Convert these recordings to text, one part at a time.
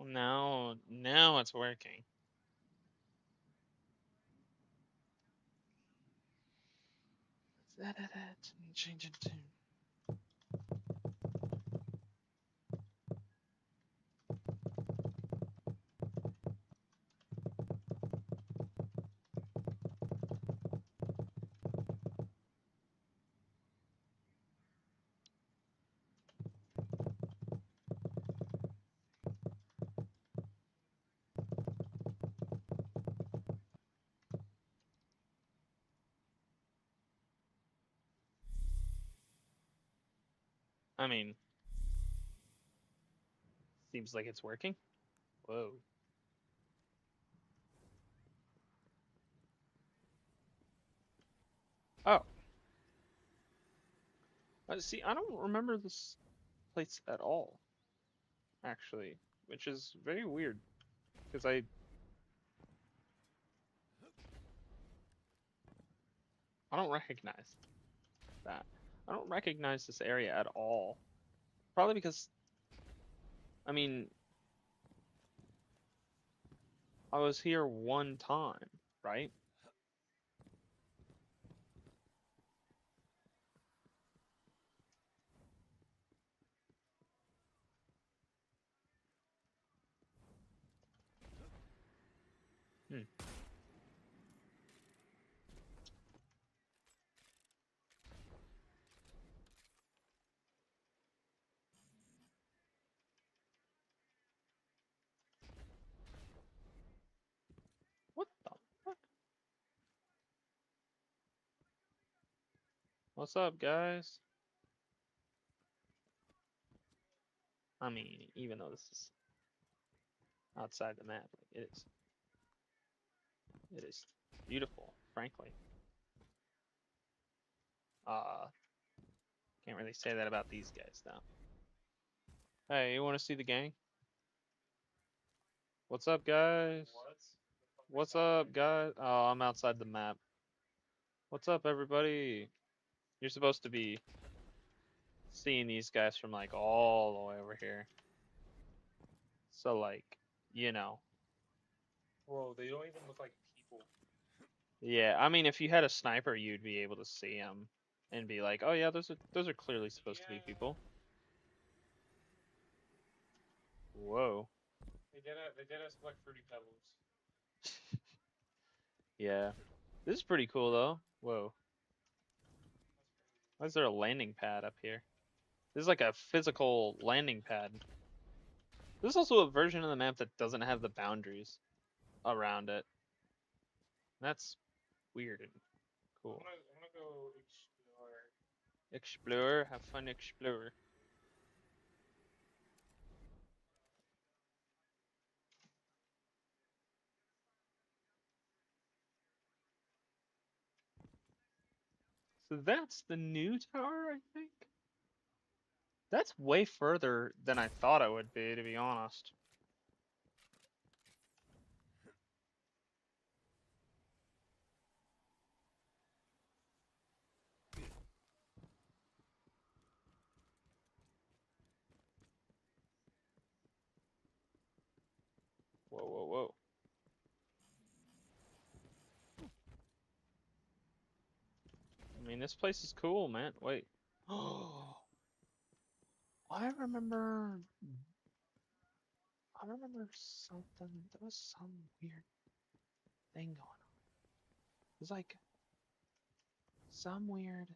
Now it's working. Change it to. I mean, seems like it's working. Whoa. Oh, see, I don't remember this place at all, actually, which is very weird because I don't recognize that. I don't recognize this area at all. Probably because I mean I was here one time, right? Hmm. What the fuck? What's up, guys? I mean, even though this is outside the map, like it is beautiful, frankly. Uh, can't really say that about these guys though. Hey, you want to see the gang? What's up, guys? What's up, guys? Oh, I'm outside the map. What's up, everybody? You're supposed to be seeing these guys from like all the way over here. So like, you know. Bro, they don't even look like people. Yeah, I mean, if you had a sniper, you'd be able to see them and be like, "Oh yeah, those are clearly supposed to be Yeah. people." Whoa. They did us like Fruity Pebbles. Yeah. This is pretty cool though. Whoa. That's crazy. Why is there a landing pad up here? This is like a physical landing pad. This is also a version of the map that doesn't have the boundaries around it. That's weird and cool. I'm gonna go explore. Explore, have fun explore. So that's the new tower, I think. That's way further than I thought it would be, to be honest. Whoa, whoa, whoa. I mean, this place is cool, man. Wait. Oh, I remember. I remember something. There was some weird thing going on. There's like some weird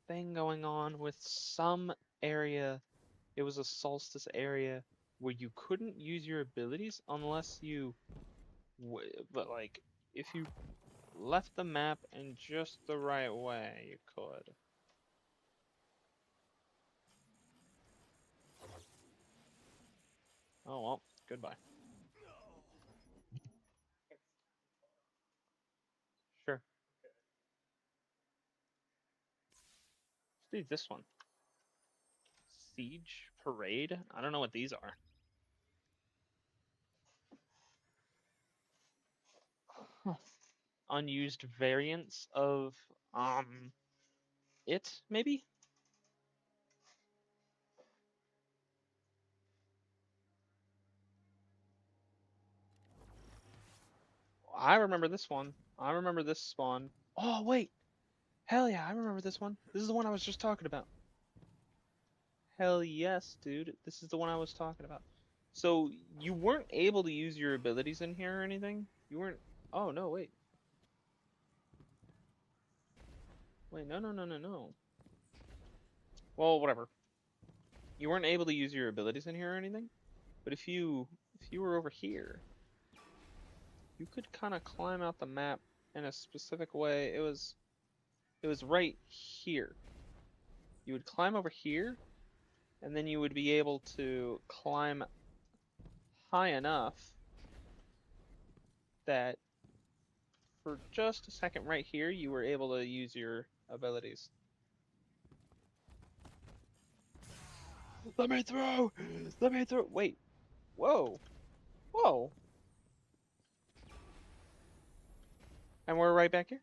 thing going on with some area. It was a solstice area where you couldn't use your abilities unless you, but like if you left the map in just the right way, you could. Oh well, goodbye. Sure. Let's do this one. Siege Parade. I don't know what these are. Huh. Unused variants of it maybe. I remember this one. I remember this spawn. Oh, wait. Hell yeah, I remember this one. This is the one I was just talking about. Hell yes, dude. This is the one I was talking about. So, you weren't able to use your abilities in here or anything? You weren't. Oh, no, wait. Wait, no, no, no, no, no. Well, whatever. You weren't able to use your abilities in here or anything? But if you were over here, you could kind of climb out the map in a specific way. It was right here. You would climb over here, and then you would be able to climb high enough that for just a second right here, you were able to use your abilities. Let me through! Let me through! Wait. Whoa. Whoa. And we're right back here.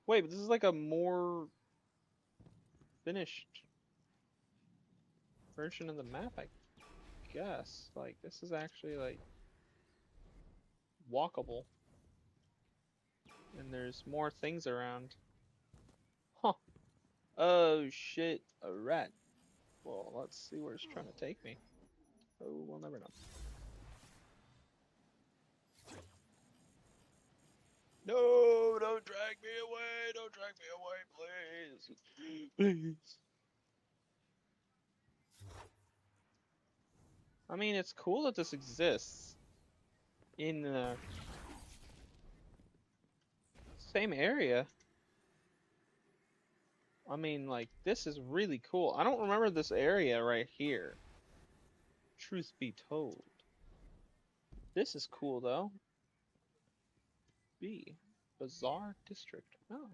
Wait, but this is like a more finished version of the map, I guess. Like, this is actually, like, walkable. And there's more things around. Huh. Oh, shit. A rat. Well, let's see where it's trying to take me. Oh, we'll never know. No, don't drag me away. Don't drag me away, please. Please. I mean, it's cool that this exists in the same area. I mean, like, this is really cool. I don't remember this area right here. Truth be told. This is cool, though. B. Bazaar District. Oh.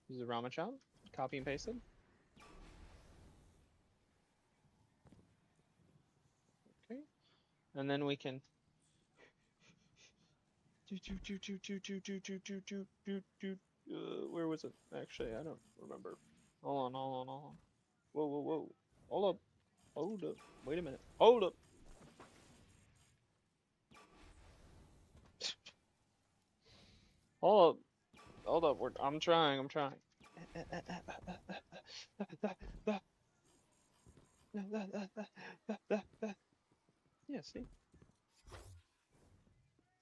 This is a Ramachal. Copy and pasted. Okay. And then we can where was it? Actually, I don't remember. Hold on, hold on, hold on. Whoa, whoa, whoa. Hold up. Hold up. Wait a minute. Hold up. Hold up. Hold up. I'm trying. I'm trying. Yeah, see?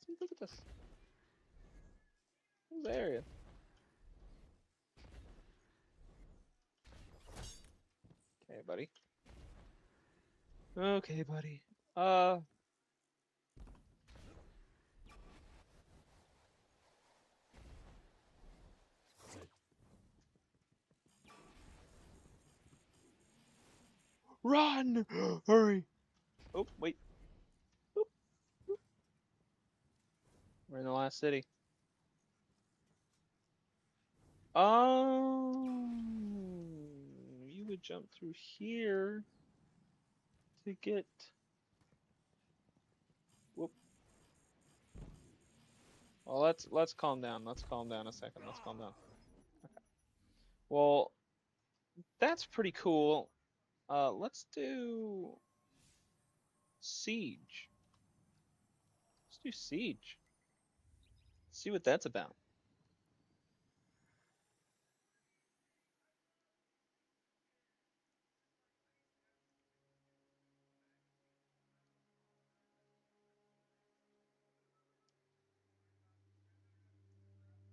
See, look at this. This is the area. Okay, buddy. Okay, buddy. Run! Hurry! Oh, wait. Oop, oop. We're in the last city. Oh, you would jump through here to get. Whoop. Well, let's calm down. Let's calm down a second. Let's calm down. Okay. Well, that's pretty cool. Let's do Siege. Let's do Siege. See what that's about.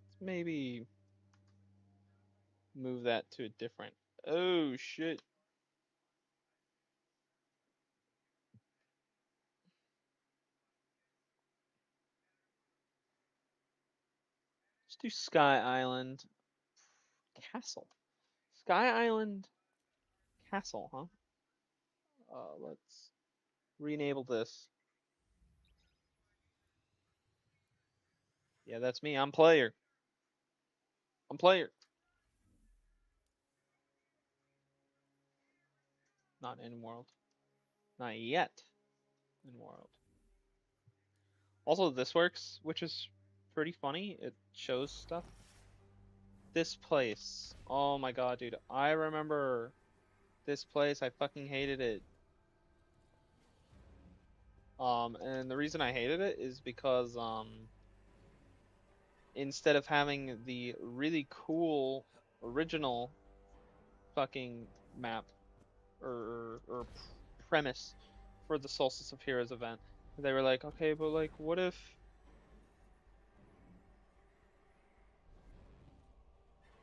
Let's maybe move that to a different. Oh shit. Let's do Sky Island Castle. Sky Island Castle, huh? Let's re-enable this. Yeah, that's me. I'm player. I'm player. Not in world. Not yet in world. Also, this works, which is pretty funny. It shows stuff. This place. Oh my god, dude. I remember this place. I fucking hated it. And the reason I hated it is because instead of having the really cool original fucking map or premise for the Solstice of Heroes event, they were like, okay, but like, what if?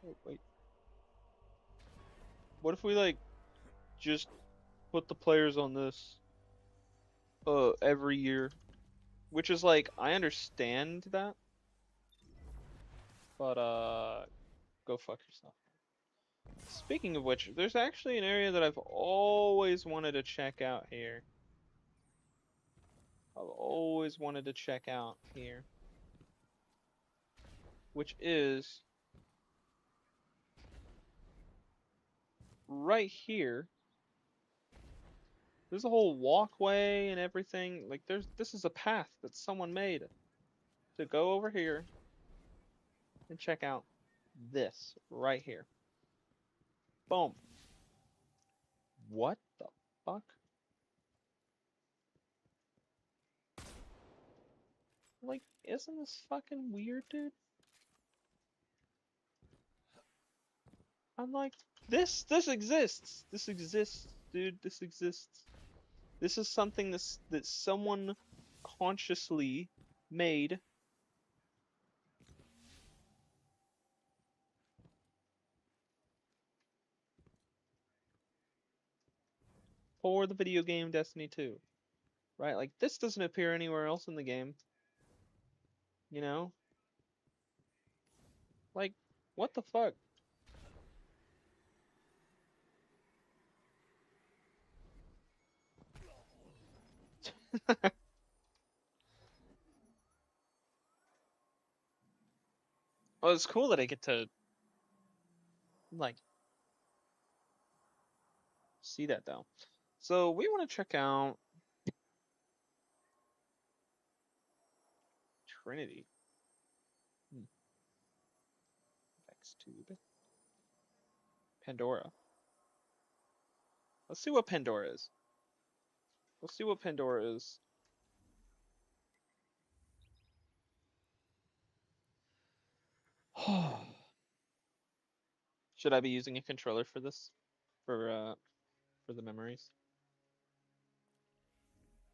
Oh, wait, what if we like just put the players on this every year? Which is like, I understand that, but go fuck yourself. Speaking of which, there's actually an area that I've always wanted to check out here. I've always wanted to check out here, which is right here. There's a whole walkway and everything. Like this is a path that someone made to go over here and check out this right here. Boom. What the fuck? Like, isn't this fucking weird, dude? I'm like, this exists. This exists, dude. This exists. This is something that someone consciously made for the video game Destiny 2, right? Like this doesn't appear anywhere else in the game, you know? Like, what the fuck? Well, it's cool that I get to like see that though. So we want to check out Trinity. Hmm. Xtube. Pandora. Let's see what Pandora is. Let's see what Pandora is. Should I be using a controller for this? For the memories?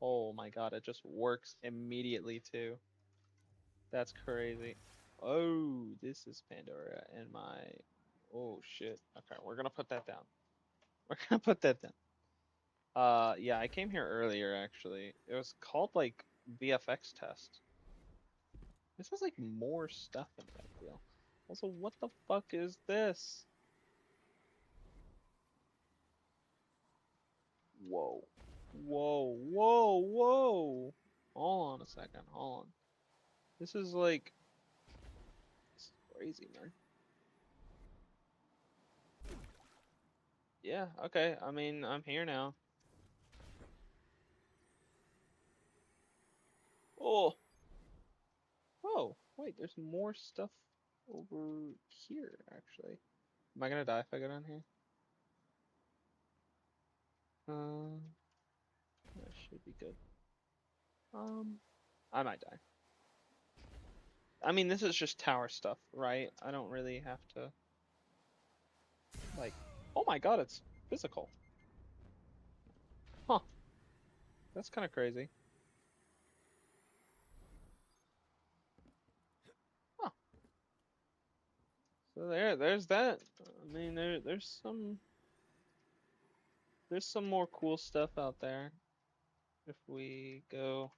Oh my god, it just works immediately too. That's crazy. Oh, this is Pandora and my. Oh shit. Okay, we're gonna put that down. We're gonna put that down. Yeah, I came here earlier actually. It was called like VFX test. This has like more stuff in it, I feel. Also, what the fuck is this? Whoa. Whoa, whoa, whoa. Hold on a second, hold on. This is like, this is crazy, man. Yeah, okay, I mean, I'm here now. Oh, oh, wait, there's more stuff over here, actually. Am I gonna die if I go down here? That should be good. Um, I might die. I mean, this is just tower stuff, right? I don't really have to, like, oh my god, it's physical. Huh, that's kind of crazy. Huh. So there's that. I mean, there's some more cool stuff out there. If we go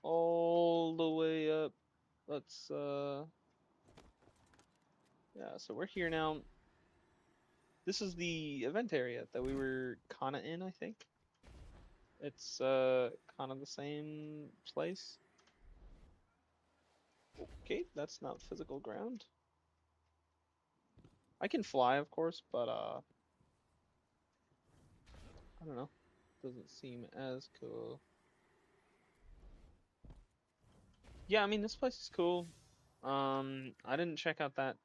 all the way up, let's yeah, so we're here now. This is the event area that we were kinda in, I think. It's kind of the same place. Okay, that's not physical ground. I can fly, of course, but I don't know. Doesn't seem as cool. Yeah, I mean this place is cool. I didn't check out that.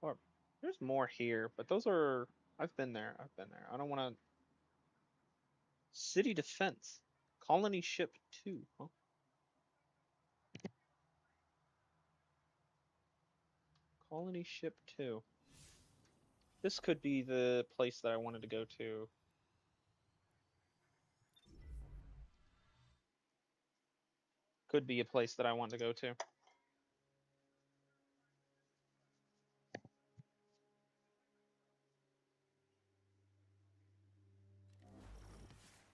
Or there's more here, but those are. I've been there. I've been there. I don't want to. City defense. Colony Ship 2, huh? Colony Ship 2. This could be the place that I wanted to go to. Could be a place that I want to go to.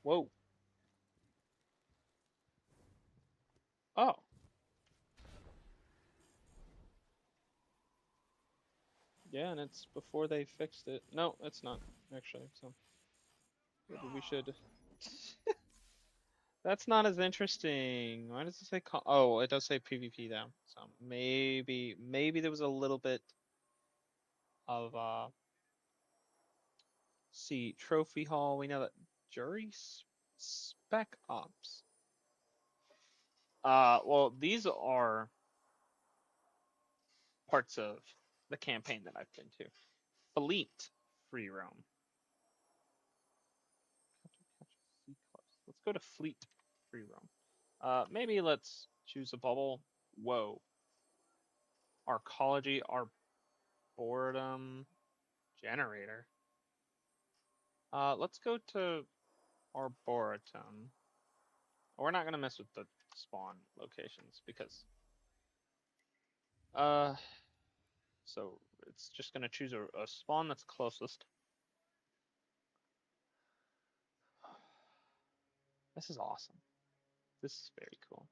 Whoa. Oh. Yeah, and it's before they fixed it. No, it's not, actually, so maybe we should... That's not as interesting. Why does it say oh, it does say PvP though. So maybe there was a little bit of see, Trophy Hall. We know that Jury Spec Ops. Well, these are parts of the campaign that I've been to. Fleet Free Roam. Let's go to Fleet Free Roam. Maybe let's choose a bubble. Whoa. Arcology, Arboretum, Generator. Let's go to Arboretum. We're not gonna mess with the spawn locations because so it's just gonna choose a spawn that's closest. This is awesome. This is very cool.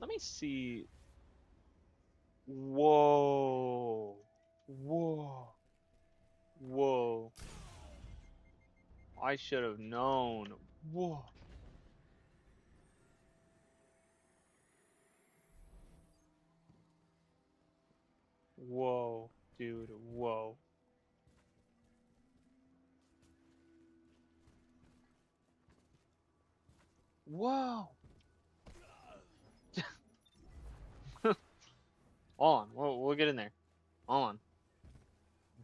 Let me see. Whoa. Whoa. Whoa. I should have known. Whoa. Whoa, dude. Whoa. Whoa. Hold on. We'll get in there. Hold on.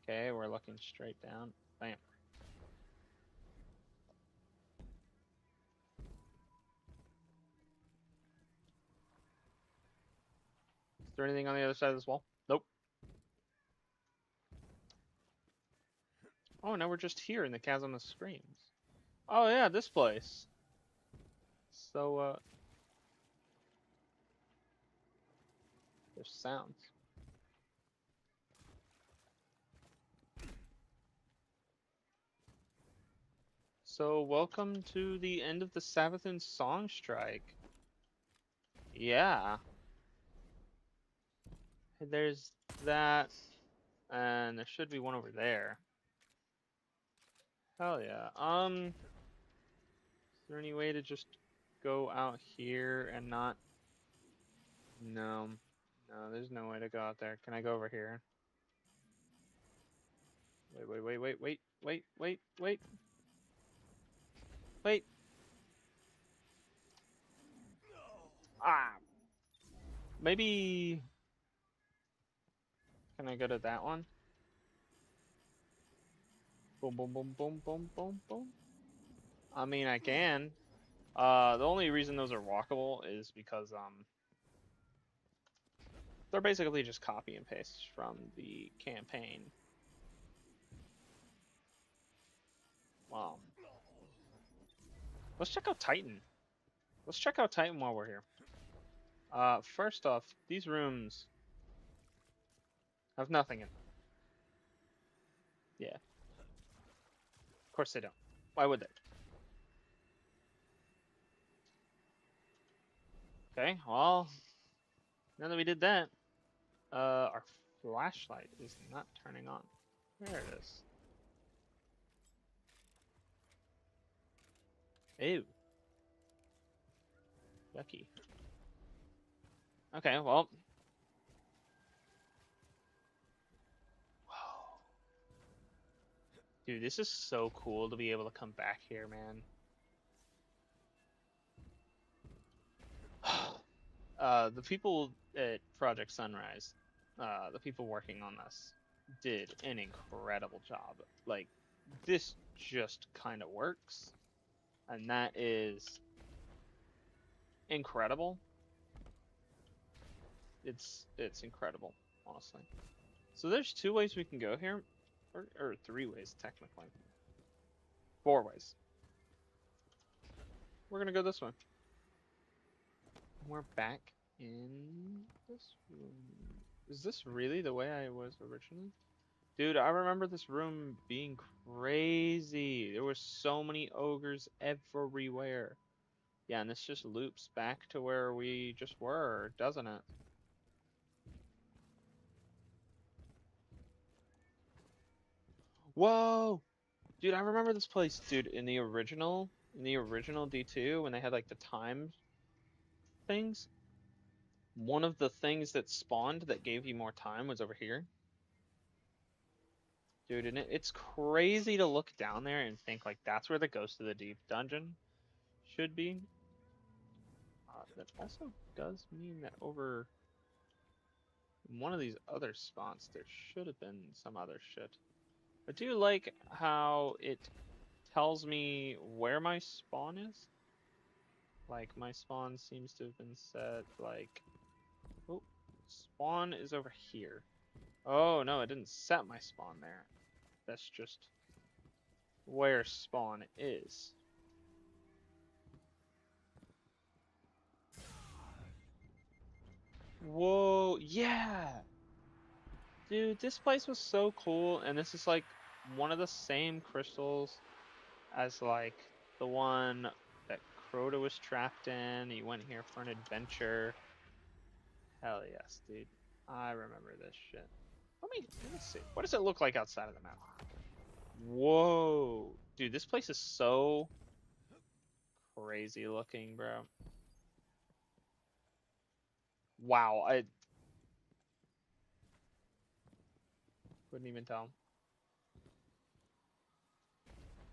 Okay, we're looking straight down. Bam. Is there anything on the other side of this wall? Nope. Oh, now we're just here in the Chasm of Screams. Oh yeah, this place. So, there's sounds. So, welcome to the end of the Savathun Song Strike. Yeah. There's that, and there should be one over there. Hell yeah. Is there any way to just go out here and not... No. No, there's no way to go out there. Can I go over here? Wait. Wait. Ah. Maybe... Can I go to that one? Boom, boom, boom, boom, boom, boom, boom. I mean, I can. The only reason those are walkable is because, they're basically just copy and paste from the campaign. Wow. Let's check out Titan. Let's check out Titan while we're here. First off, these rooms have nothing in them. Yeah. Of course they don't. Why would they? Okay, well, now that we did that, our flashlight is not turning on. There it is. Ew. Yucky. Okay, well. Whoa. Dude, this is so cool to be able to come back here, man. The people at Project Sunrise, the people working on this, did an incredible job. Like, this just kind of works, and that is incredible. It's incredible, honestly. So there's 2 ways we can go here, or 3 ways technically. 4 ways. We're gonna go this way. We're back in this room. Is this really the way I was originally? Dude, I remember this room being crazy. There were so many ogres everywhere. Yeah, and this just loops back to where we just were, doesn't it? Whoa! Dude, I remember this place, dude, in the original D2 when they had like the time things. One of the things that spawned that gave you more time was over here. Dude, and it's crazy to look down there and think like that's where the Ghost of the Deep dungeon should be. That also does mean that over one of these other spots there should have been some other shit. I do like how it tells me where my spawn is. Like my spawn seems to have been set like, oh, spawn is over here. Oh no, it didn't set my spawn there. That's just where spawn is. Whoa, yeah! Dude, this place was so cool, and this is like one of the same crystals as like the one that Crota was trapped in. He went here for an adventure. Hell yes, dude. I remember this shit. Let me see. What does it look like outside of the map? Whoa. Dude, this place is so crazy looking, bro. Wow, I couldn't even tell.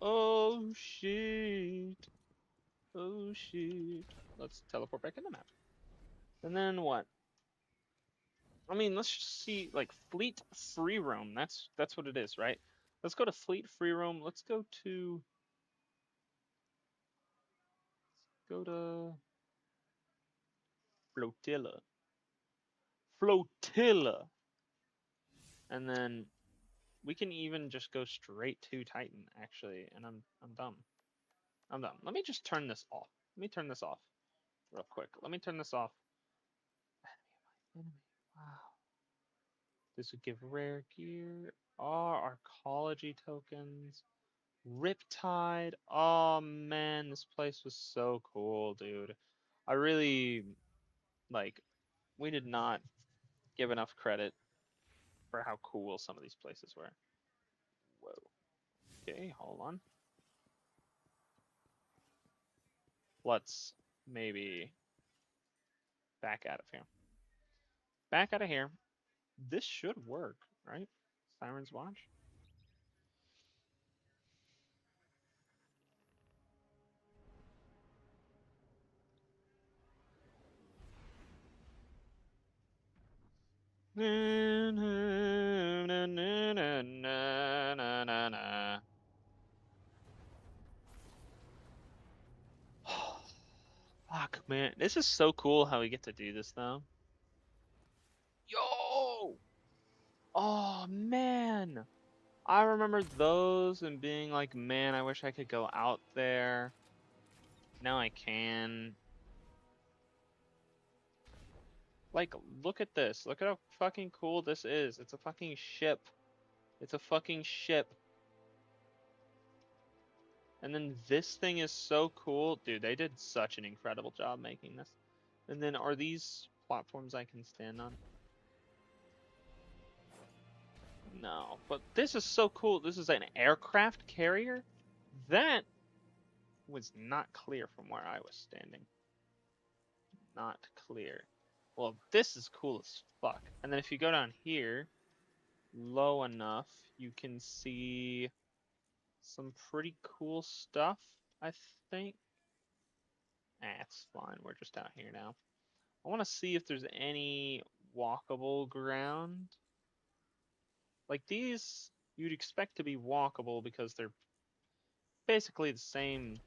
Oh shit. Oh shit. Let's teleport back in the map. And then what? I mean, let's just see like Fleet Free Roam. That's what it is, right? Let's go to Fleet Free Roam. Let's go to Flotilla. Flotilla. And then we can even just go straight to Titan actually, and I'm done. I'm done. Let me just turn this off. Let me turn this off real quick. Let me turn this off. Enemy. Wow. This would give rare gear. Oh, arcology tokens. Riptide. Oh man, this place was so cool, dude. I really like we did not give enough credit for how cool some of these places were. Whoa. Okay, hold on. Let's maybe back out of here. Back out of here. This should work, right? Siren's Watch. Na, na, na, na, na, na, na, na. Fuck, man. This is so cool how we get to do this, though. Yo! Oh, man. I remember those and being like, man, I wish I could go out there. Now I can. Like, look at this. Look at how fucking cool this is. It's a fucking ship. It's a fucking ship. And then this thing is so cool. Dude, they did such an incredible job making this. And then are these platforms I can stand on? No, but this is so cool. This is an aircraft carrier? That was not clear from where I was standing. Not clear. Well, this is cool as fuck. And then if you go down here, low enough, you can see some pretty cool stuff, I think. It's fine. We're just out here now. I want to see if there's any walkable ground. Like these, you'd expect to be walkable because they're basically the same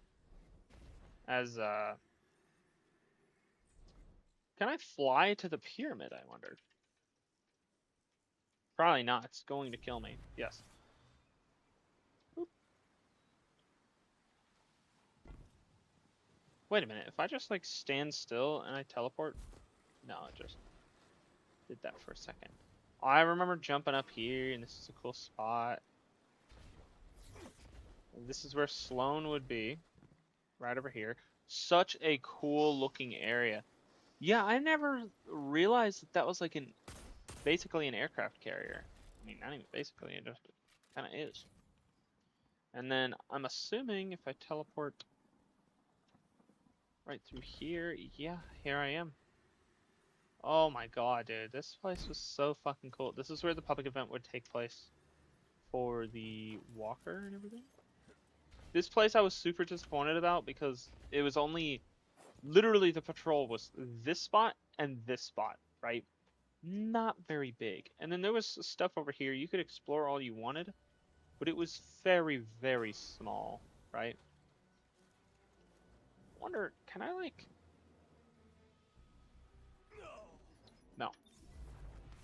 as can I fly to the pyramid, I wonder? Probably not. It's going to kill me. Yes. Oop. Wait a minute. If I just like stand still and I teleport? No, it just did that for a second. I remember jumping up here and this is a cool spot. And this is where Sloan would be. Right over here. Such a cool looking area. Yeah, I never realized that that was like basically an aircraft carrier. I mean, not even basically, it just kind of is. And then I'm assuming if I teleport right through here, yeah, here I am. Oh my god, dude, this place was so fucking cool. This is where the public event would take place for the walker and everything. This place I was super disappointed about because it was only literally the patrol was this spot and this spot, right? Not very big. And then there was stuff over here. You could explore all you wanted, but it was very, very small, right? Wonder, can I like... No.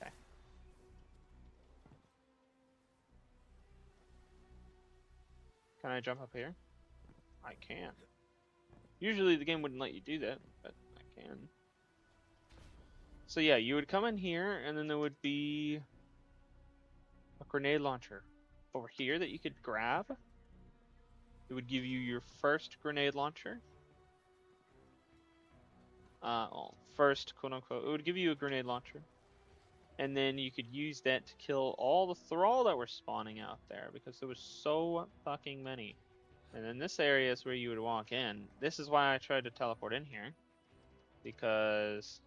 Okay. Can I jump up here? I can. Usually the game wouldn't let you do that, but I can. So yeah, you would come in here, and then there would be a grenade launcher over here that you could grab. It would give you your first grenade launcher. Well, first, quote unquote. It would give you a grenade launcher. And then you could use that to kill all the thrall that were spawning out there because there was so fucking many. And then this area is where you would walk in. This is why I tried to teleport in here. Because...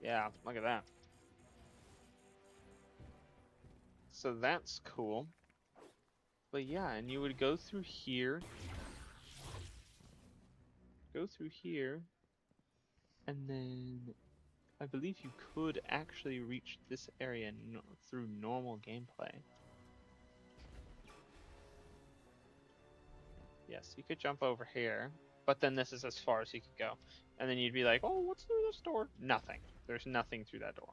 yeah, look at that. So that's cool. But yeah, and you would go through here. Go through here. And then I believe you could actually reach this area through normal gameplay. Yes, you could jump over here, but then this is as far as you could go. And then you'd be like, oh, what's through this door? Nothing. There's nothing through that door.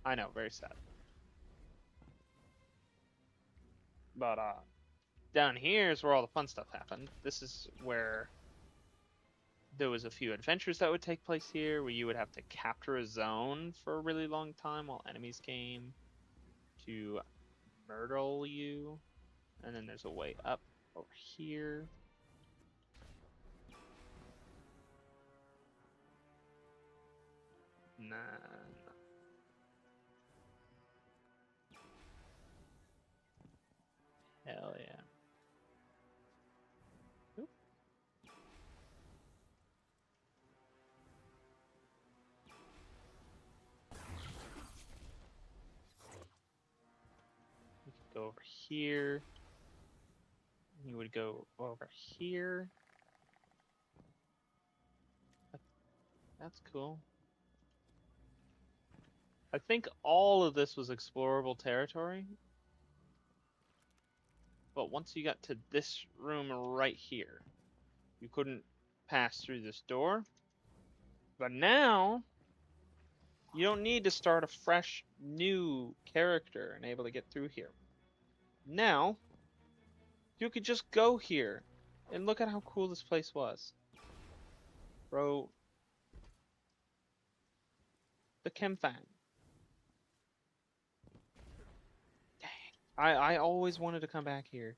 I know, very sad. But down here is where all the fun stuff happened. This is where there was a few adventures that would take place here, where you would have to capture a zone for a really long time while enemies came to myrtle you. And then there's a way up over here. Nah. Hell yeah. Oop. You could go over here. You would go over here. That's cool. I think all of this was explorable territory. But once you got to this room right here, you couldn't pass through this door. But now, you don't need to start a fresh, new character and able to get through here. Now, you could just go here. And look at how cool this place was. Bro. The Kempfang. Dang. I always wanted to come back here.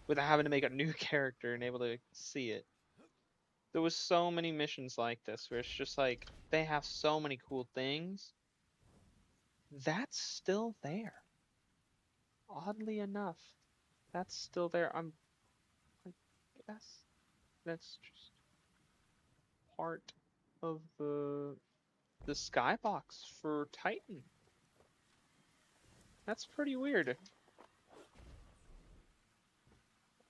Without having to make a new character and able to see it. There was so many missions like this where it's just like, they have so many cool things. That's still there. Oddly enough, that's still there. I guess that's just part of the skybox for Titan. That's pretty weird.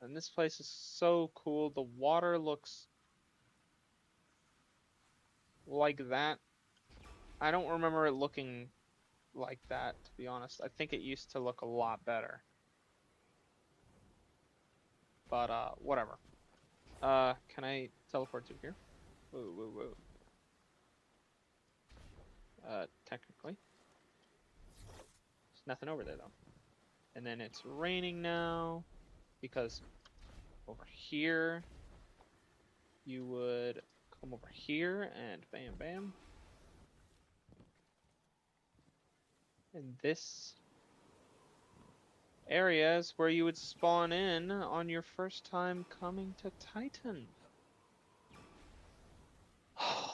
And this place is so cool. The water looks like that. I don't remember it looking like that, to be honest. I think it used to look a lot better. But whatever. Can I teleport to here? Whoa, whoa, whoa. Technically. There's nothing over there though. And then it's raining now because over here you would come over here and bam bam. And this area is where you would spawn in on your first time coming to Titan.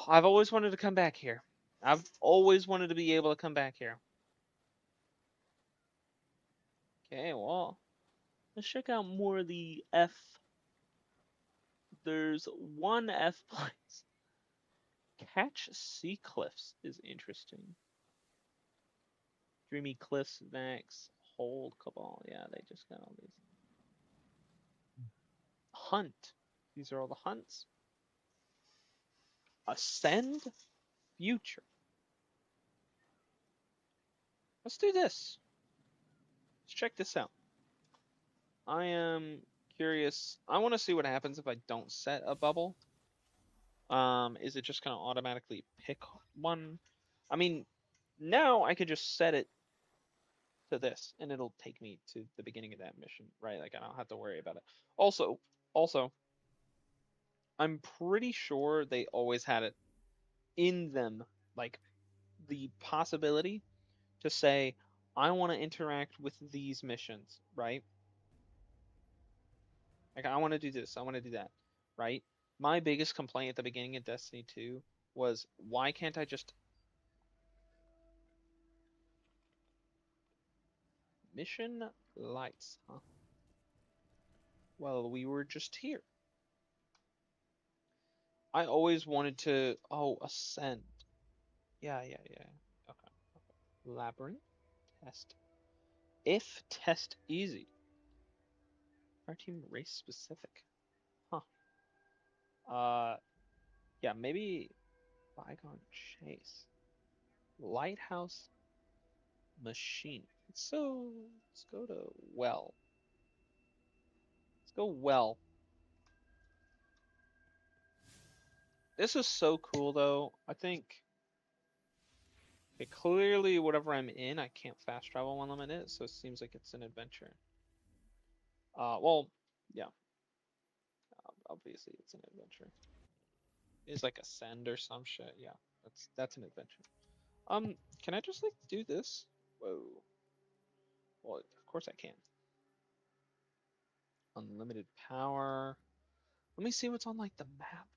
I've always wanted to come back here. I've always wanted to be able to come back here. Okay, well, let's check out more of the F. There's one F place. Catch Sea Cliffs is interesting. Dreamy Cliffs, Vax, Hold, Cabal. Yeah, they just got all these. Hunt. These are all the hunts. Ascend, Future. Let's do this. Let's check this out. I am curious. I want to see what happens if I don't set a bubble. Is it just gonna automatically pick one? I mean, now I could just set it to this, and it'll take me to the beginning of that mission, right? Like I don't have to worry about it. Also, I'm pretty sure they always had it in them, like the possibility to say, I want to interact with these missions, right? Like I want to do this, I want to do that, right? My biggest complaint at the beginning of Destiny 2 was why can't I just mission lights, huh? Well, we were just here. I always wanted to ascend. Yeah. Okay. Labyrinth test. If test easy. Our team race specific. Huh. Yeah, maybe Bygone Chase. Lighthouse Machine. Let's go to Well. Let's go Well. This is so cool though. I think clearly whatever I'm in, I can't fast travel when I'm in it, so it seems like it's an adventure. Well, yeah. Obviously it's an adventure. It's like Ascend or some shit. Yeah, that's an adventure. Can I just like do this? Whoa. Well, of course I can. Unlimited power. Let me see what's on like the map.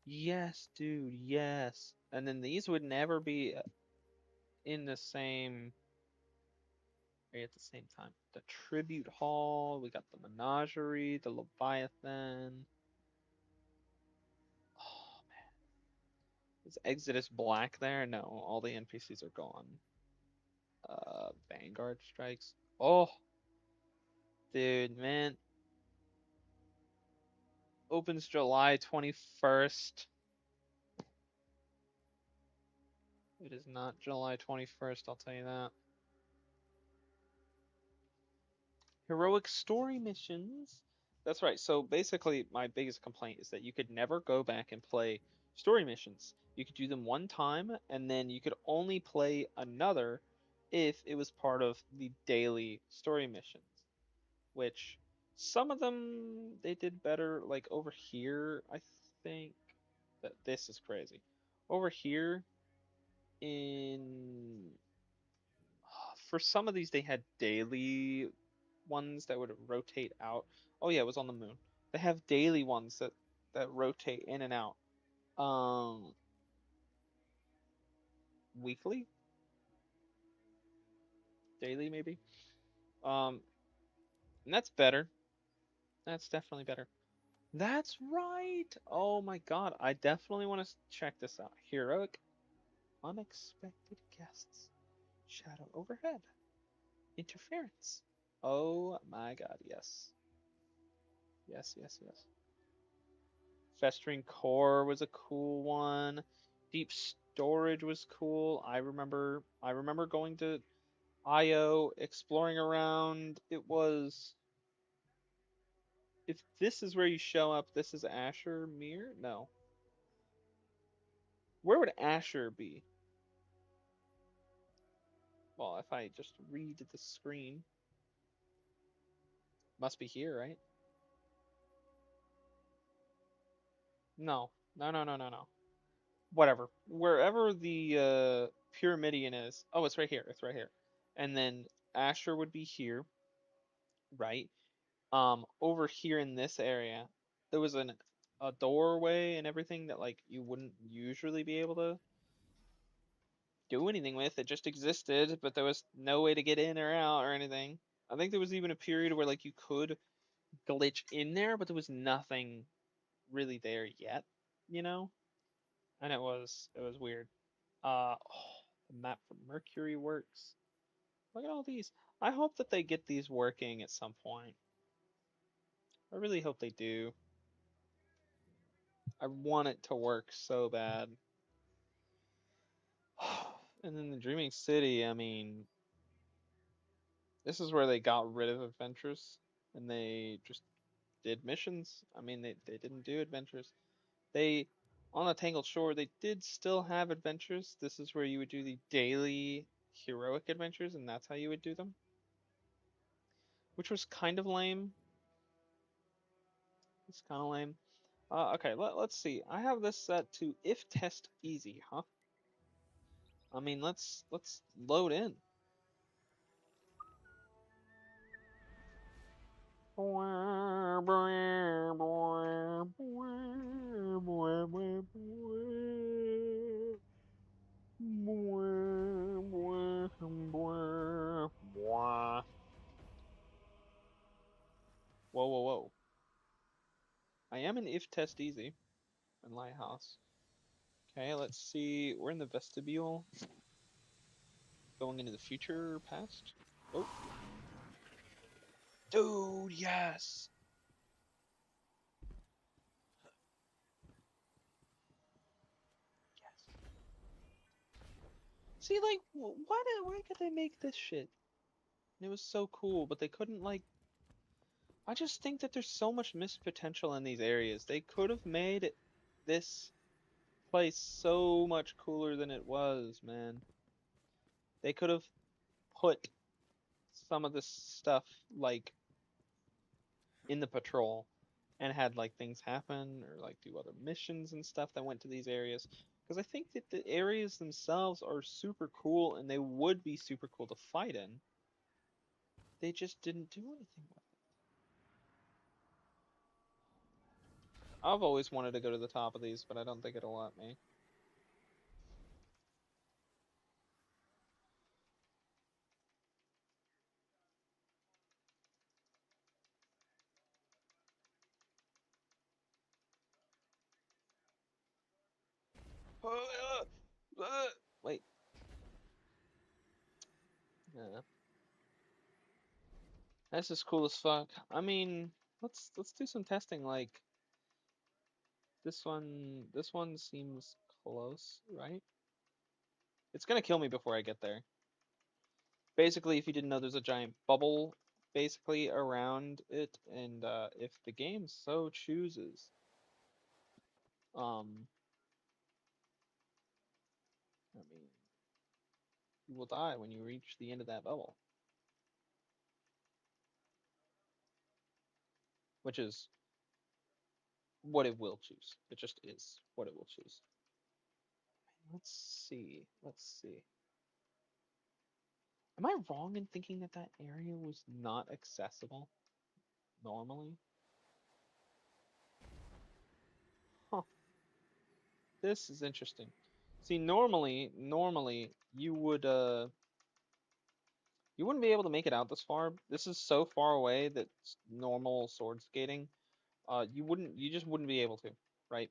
Yes, dude, yes. And then these would never be in the same area at the same time. The Tribute Hall, we got the Menagerie, the Leviathan. Oh man. Is Exodus black there? No, all the NPCs are gone. Vanguard strikes. Oh, dude, man. Opens July 21st. It is not July 21st, I'll tell you that. Heroic story missions. That's right. So basically, my biggest complaint is that you could never go back and play story missions. You could do them one time, and then you could only play another if it was part of the daily story missions, which some of them they did better. Like over here, I think that this is crazy. Over here in for some of these they had daily ones that would rotate out. Oh yeah, it was on the moon. They have daily ones that rotate in and out. Um, weekly, daily maybe. Um, and that's better. That's definitely better. That's right. Oh my god, I definitely want to check this out. Heroic, unexpected guests, shadow overhead, interference. Oh my god, yes. Yes. Festering Core was a cool one. Deep Storage was cool. I remember going to IO, exploring around. It was, if this is where you show up, this is Asher Mir? No. Where would Asher be? Well, if I just read the screen, must be here, right? No. No, no, no, no, no. Whatever. Wherever the Pyramidion is. Oh, it's right here. It's right here. And then Asher would be here, right? Over here in this area, there was a doorway and everything that like you wouldn't usually be able to do anything with. It just existed, but there was no way to get in or out or anything. I think there was even a period where like you could glitch in there, but there was nothing really there yet, you know? And it was weird. The map for Mercury works. Look at all these. I hope that they get these working at some point. I really hope they do. I want it to work so bad. And then the Dreaming City, I mean, this is where they got rid of adventures and they just did missions. I mean, they didn't do adventures. They, on the Tangled Shore, they did still have adventures. This is where you would do the daily heroic adventures, and that's how you would do them, which was kind of lame. It's kind of lame. Okay, let's see. I have this set to if test easy, huh? I mean, let's load in. Whoa, whoa, whoa. I am in if test easy in Lighthouse. Okay, let's see. We're in the vestibule. Going into the future, past. Oh, dude, yes. Yes. See, like, why could they make this shit? It was so cool, but they couldn't like. I just think that there's so much missed potential in these areas. They could have made this place so much cooler than it was, man. They could have put some of this stuff like in the patrol and had like things happen or like do other missions and stuff that went to these areas. Because I think that the areas themselves are super cool and they would be super cool to fight in. They just didn't do anything with it. I've always wanted to go to the top of these, but I don't think it'll let me. Wait. Yeah. This is cool as fuck. I mean, let's do some testing. Like this one seems close, right? It's gonna kill me before I get there. Basically, if you didn't know, there's a giant bubble basically around it, and if the game so chooses, um, I mean, you will die when you reach the end of that bubble, which is what it will choose. It just is what it will choose. Let's see. Let's see. Am I wrong in thinking that that area was not accessible normally? Huh. This is interesting. See, normally you wouldn't be able to make it out this far. This is so far away that normal sword skating, you just wouldn't be able to, right?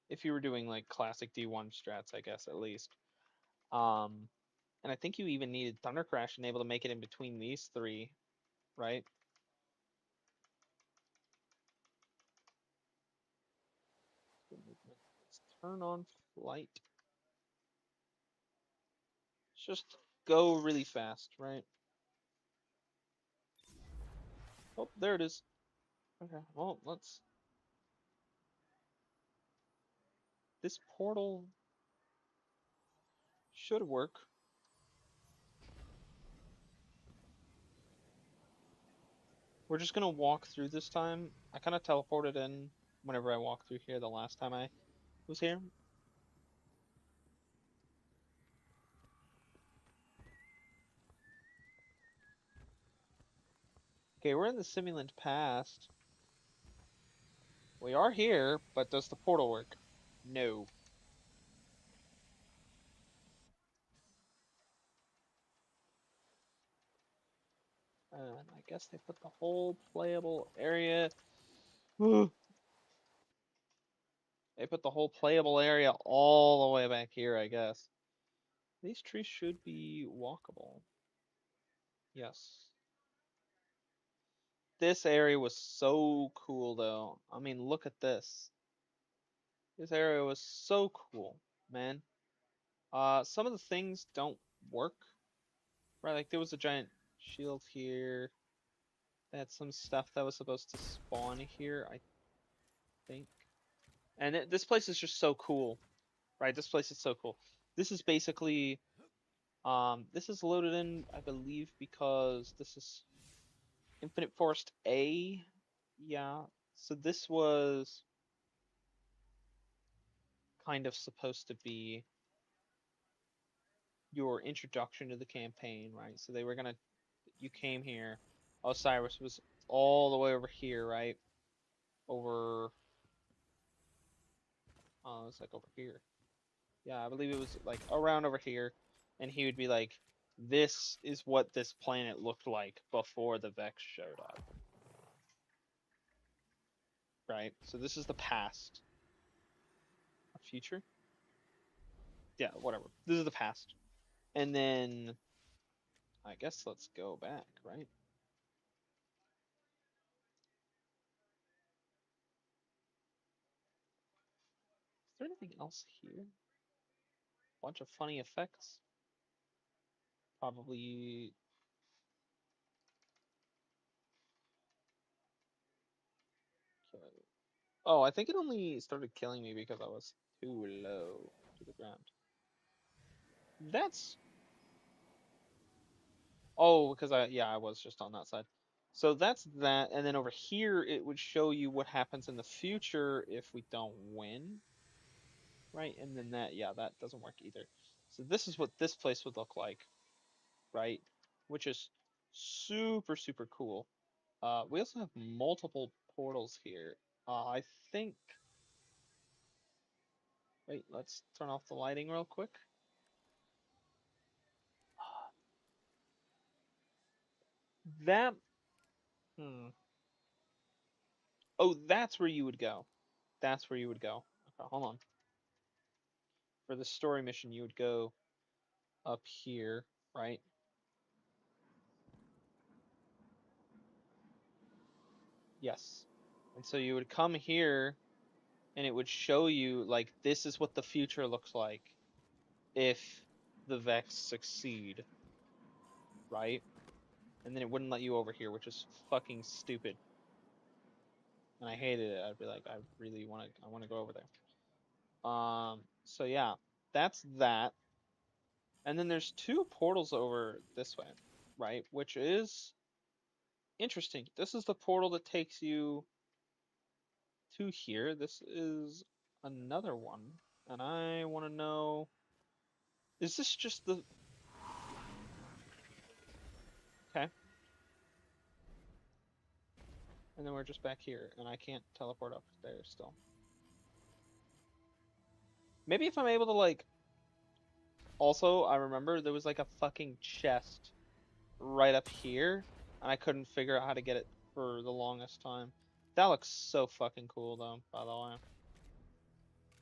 If you were doing like classic D1 strats, I guess at least. Um, and I think you even needed Thunder Crash and able to make it in between these three, right? Turn on flight. Let's just go really fast, right? Oh, there it is. Okay, well, let's... This portal should work. We're just gonna walk through this time. I kind of teleported in whenever I walked through here the last time I was here. Okay, we're in the Simulant Past. We are here, but does the portal work? No. And I guess they put the whole playable area. They put the whole playable area all the way back here, I guess. These trees should be walkable. Yes. This area was so cool, though. I mean, look at this. This area was so cool, man. Some of the things don't work, right? Like there was a giant shield here. They had some stuff that was supposed to spawn here, I think. And this place is just so cool, right? This place is so cool. This is basically, this is loaded in, I believe, because this is Infinite Forest A. Yeah. So this was kind of supposed to be your introduction to the campaign, right? So they were gonna, you came here. Osiris was all the way over here, right? Over, it's like over here. Yeah, I believe it was like around over here, and he would be like, "This is what this planet looked like before the Vex showed up." Right? So this is the past. A future? Yeah, whatever. This is the past. And then I guess let's go back, right? Is there anything else here? Bunch of funny effects. Probably. Okay. Oh, I think it only started killing me because I was too low to the ground. That's... Oh, because I was just on that side. So that's that, and then over here it would show you what happens in the future if we don't win, right? And then that, yeah, that doesn't work either. So this is what this place would look like, right? Which is super, super cool. We also have multiple portals here. I think... Wait, let's turn off the lighting real quick. That... Hmm. Oh, that's where you would go. That's where you would go. Okay, hold on. For the story mission, you would go up here, right? Yes. And so you would come here and it would show you like this is what the future looks like if the Vex succeed, right? And then it wouldn't let you over here, which is fucking stupid. And I hated it. I'd be like, I want to go over there. So yeah, that's that. And then there's two portals over this way, right? Which is interesting. This is the portal that takes you to here. This is another one. And I want to know, is this just the... Okay. And then we're just back here, and I can't teleport up there still. Maybe if I'm able to, like... Also, I remember there was, like, a fucking chest right up here, and I couldn't figure out how to get it for the longest time. That looks so fucking cool, though, by the way.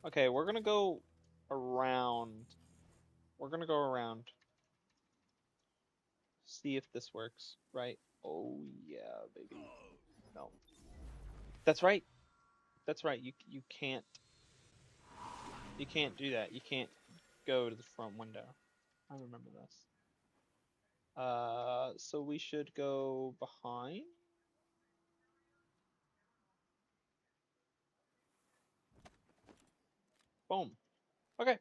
Okay, we're gonna go around. We're gonna go around. See if this works, right? Oh, yeah, baby. No. That's right. That's right. You can't. You can't do that. You can't go to the front window. I remember this. So we should go behind. Boom. Okay.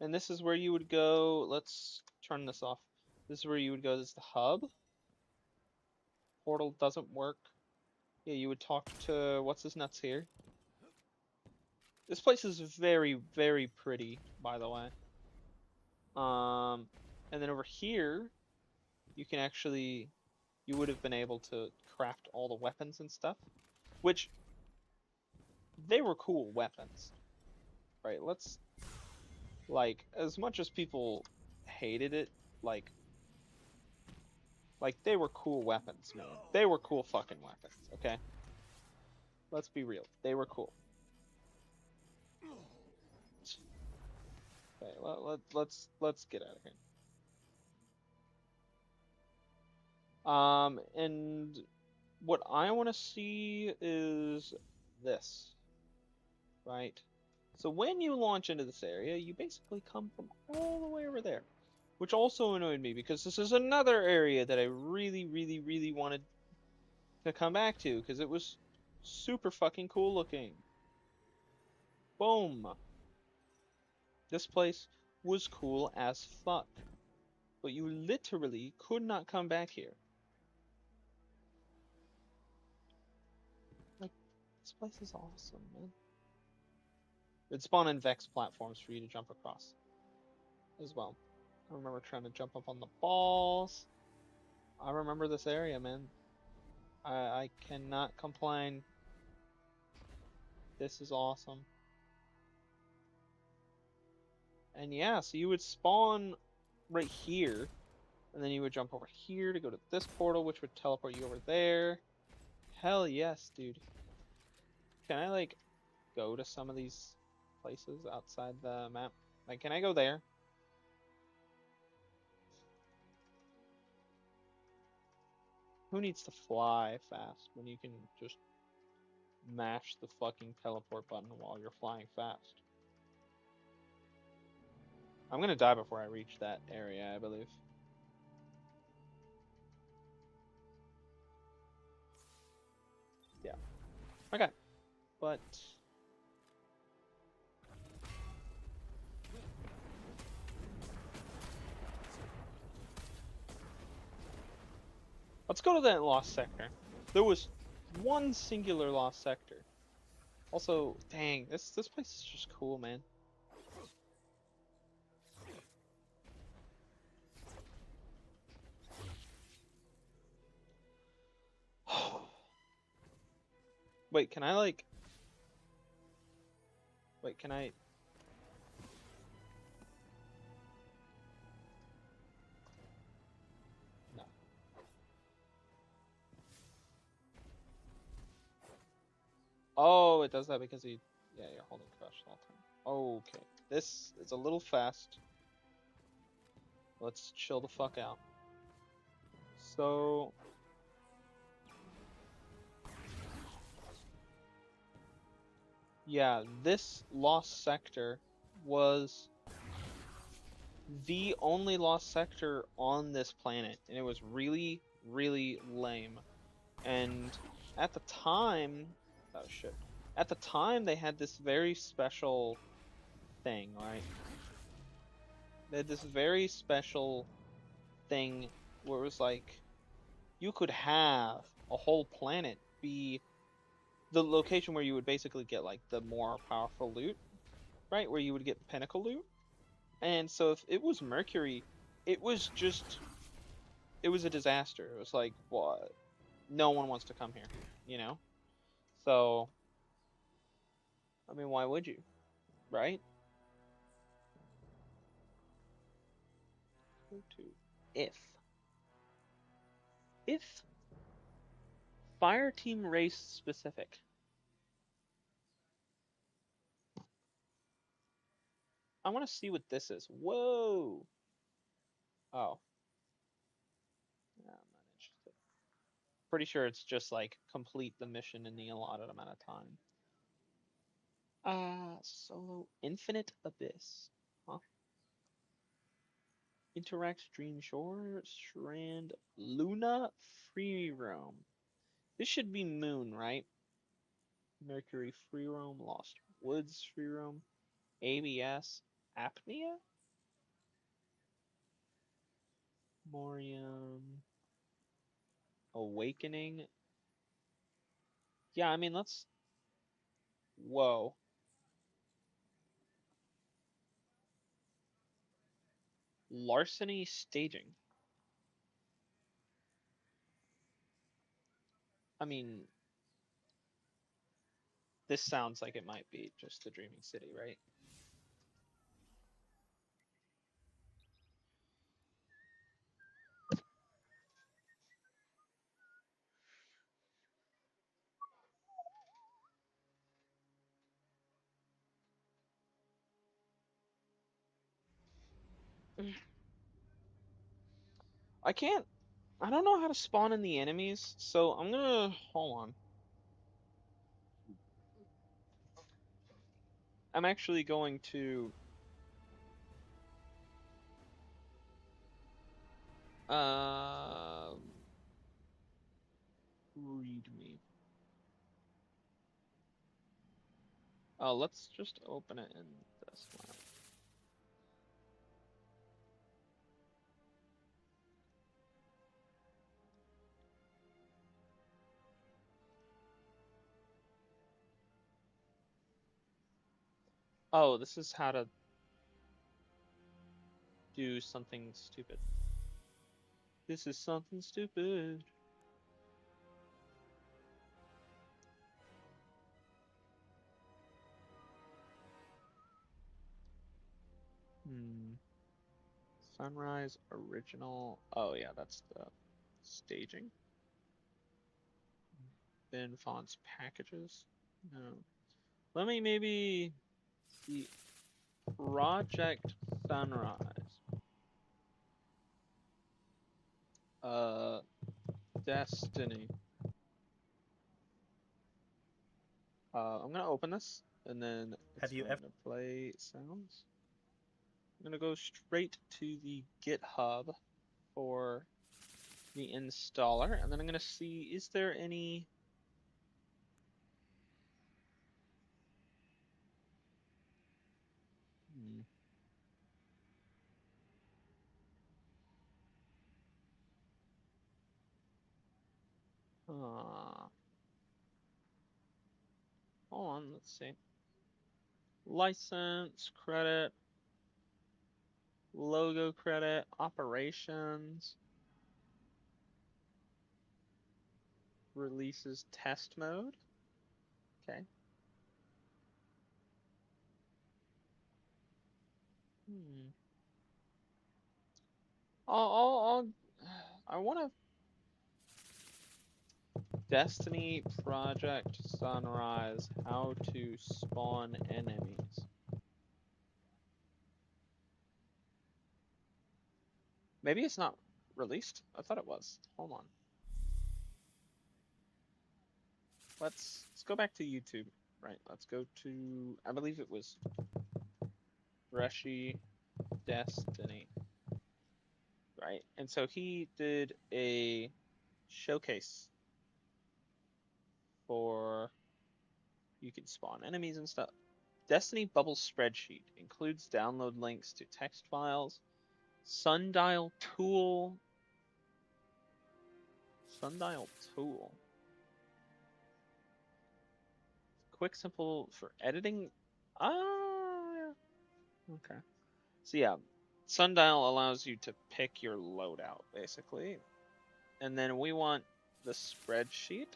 And this is where you would go. Let's turn this off. This is where you would go. This is the hub. Portal doesn't work. Yeah, you would talk to what's his nuts here. This place is very, very pretty, by the way. And then over here, you can actually, you would have been able to craft all the weapons and stuff, which they were cool weapons, right? Let's, like, as much as people hated it, like they were cool weapons, man. They were cool fucking weapons, okay? Let's be real. They were cool. Okay, let's get out of here. And what I want to see is this, right? So when you launch into this area, you basically come from all the way over there, which also annoyed me because this is another area that I really, really, really wanted to come back to because it was super fucking cool looking. Boom. This place was cool as fuck, but you literally could not come back here. Like, this place is awesome, man. It'd spawn in Vex platforms for you to jump across as well. I remember trying to jump up on the balls. I remember this area, man. I cannot complain. This is awesome. And yeah, so you would spawn right here, and then you would jump over here to go to this portal, which would teleport you over there. Hell yes, dude. Can I, like, go to some of these places outside the map? Like, can I go there? Who needs to fly fast when you can just mash the fucking teleport button while you're flying fast? I'm gonna die before I reach that area, I believe. Yeah. Okay. But let's go to that lost sector. There was one singular lost sector. Also, dang, this place is just cool, man. Wait, can I like? Wait, can I? No. Oh, it does that because he. Yeah, you're holding crush all the time. Okay, this is a little fast. Let's chill the fuck out. So. Yeah, this lost sector was the only lost sector on this planet, and it was really, really lame. And at the time, oh shit, at the time they had this very special thing, right? They had this very special thing where it was like you could have a whole planet be the location where you would basically get like the more powerful loot, right? Where you would get pinnacle loot. And so if it was Mercury, it was just it was a disaster. It was like, what? No one wants to come here, you know? So, I mean, why would you? Right? Go to if. If fire team race specific. I want to see what this is. Whoa. Oh. Yeah, I'm not interested. Pretty sure it's just like complete the mission in the allotted amount of time. Solo Infinite Abyss. Huh? Interact Dream Shore, Strand, Luna, Free Roam. This should be Moon, right? Mercury Free Roam, Lost Woods Free Roam, ABS, Apnea, Morium, Awakening. Yeah, I mean, let's. Whoa. Larceny Staging. I mean, this sounds like it might be just the Dreaming City, right? I can't. I don't know how to spawn in the enemies, so I'm gonna. Hold on. I'm actually going to. Uh, Read me. Let's just open it in this one. Oh, this is how to do something stupid. This is something stupid. Hmm. Sunrise original. Oh yeah, that's the staging. Bin fonts packages. No. Let me maybe see Project Sunrise. Uh, Destiny. I'm gonna open this and then it's Have you going ever? to play sounds. I'm gonna go straight to the GitHub for the installer, and then I'm gonna see is there any. Hmm. Uh, Hold on, let's see. License, credit, logo credit, operations, releases test mode. Okay. Hmm. I'll I want to Destiny Project Sunrise, how to spawn enemies. Maybe it's not released. I thought it was. Hold on. Let's go back to YouTube. Right. Let's go to. I believe it was Reshi Destiny. Right. And so he did a showcase for you can spawn enemies and stuff. Destiny Bubble Spreadsheet includes download links to text files, Sundial Tool. Sundial Tool. Quick, simple for editing. Ah, okay. So yeah, Sundial allows you to pick your loadout basically, and then we want the spreadsheet.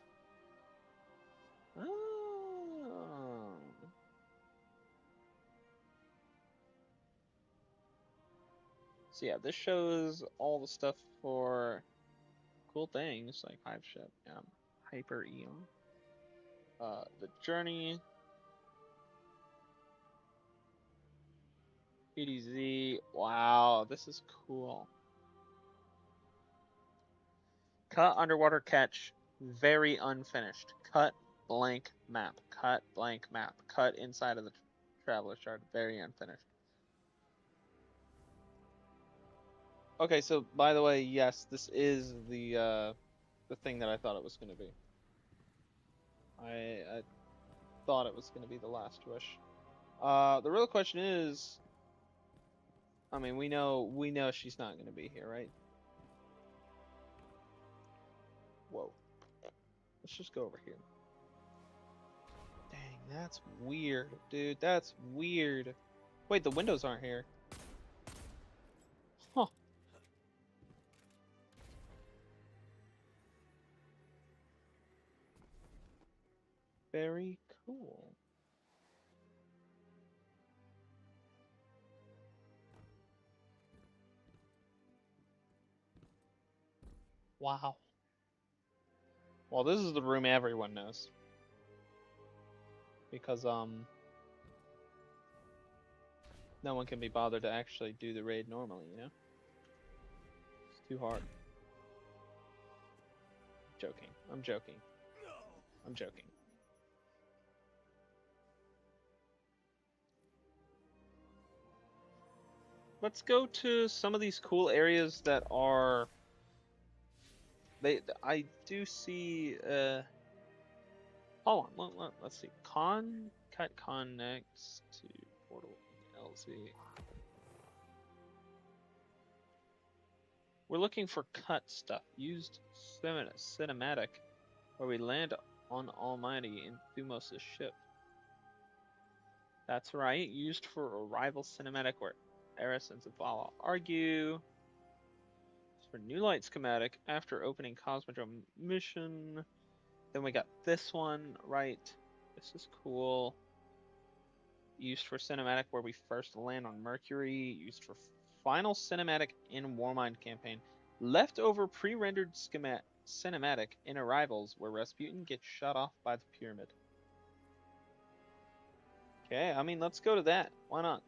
Oh. So yeah, this shows all the stuff for cool things like Hive Ship, Hyper Eon, the Journey, PDZ. Wow, this is cool. Cut underwater catch, very unfinished. Cut blank map. Cut blank map. Cut inside of the traveler chart. Very unfinished. Okay, so by the way, yes, this is the thing that I thought it was going to be. I thought it was going to be the last wish. The real question is, I mean, we know she's not going to be here, right? Whoa. Let's just go over here. Dang, that's weird, dude. That's weird. Wait, the windows aren't here. Huh. Very cool. Wow. Well, this is the room everyone knows. Because, no one can be bothered to actually do the raid normally, you know? It's too hard. Joking. I'm joking. I'm joking. Let's go to some of these cool areas that are... I do see, hold on, let's see. Cut connects to portal LZ. We're looking for cut stuff. Used cinematic, where we land on Almighty in Thumos' ship. That's right, used for arrival cinematic where Eris and Zavala argue. For New Light schematic, after opening Cosmodrome mission. Then we got this one, right? This is cool. Used for cinematic where we first land on Mercury. Used for final cinematic in Warmind campaign. Leftover pre-rendered cinematic in Arrivals where Rasputin gets shut off by the pyramid. Okay, I mean, let's go to that. Why not?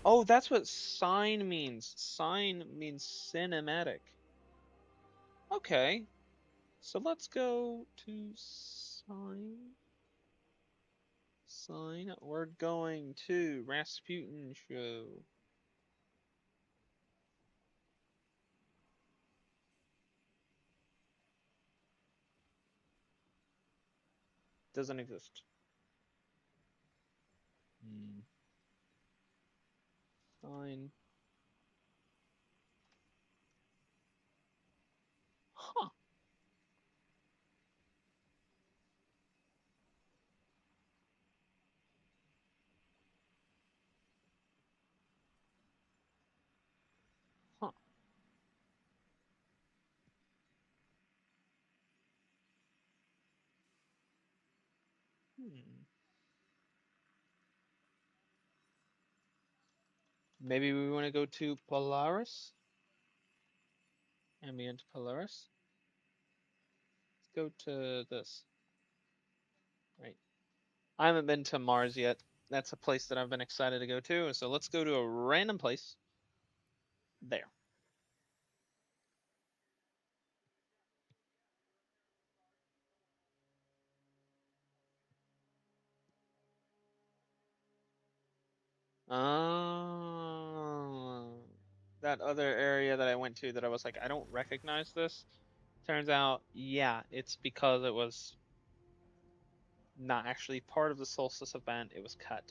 Oh, that's what sign means. Sign means cinematic. Okay. So let's go to sign. Sign. We're going to Rasputin show. Doesn't exist. Sign. Huh. Huh. Hmm. Maybe we want to go to Polaris? Ambient Polaris? Let's go to this. Right. I haven't been to Mars yet. That's a place that I've been excited to go to. So let's go to a random place. There. That other area that I went to that I was like, I don't recognize this. Turns out, yeah, it's because it was not actually part of the Solstice event. It was cut.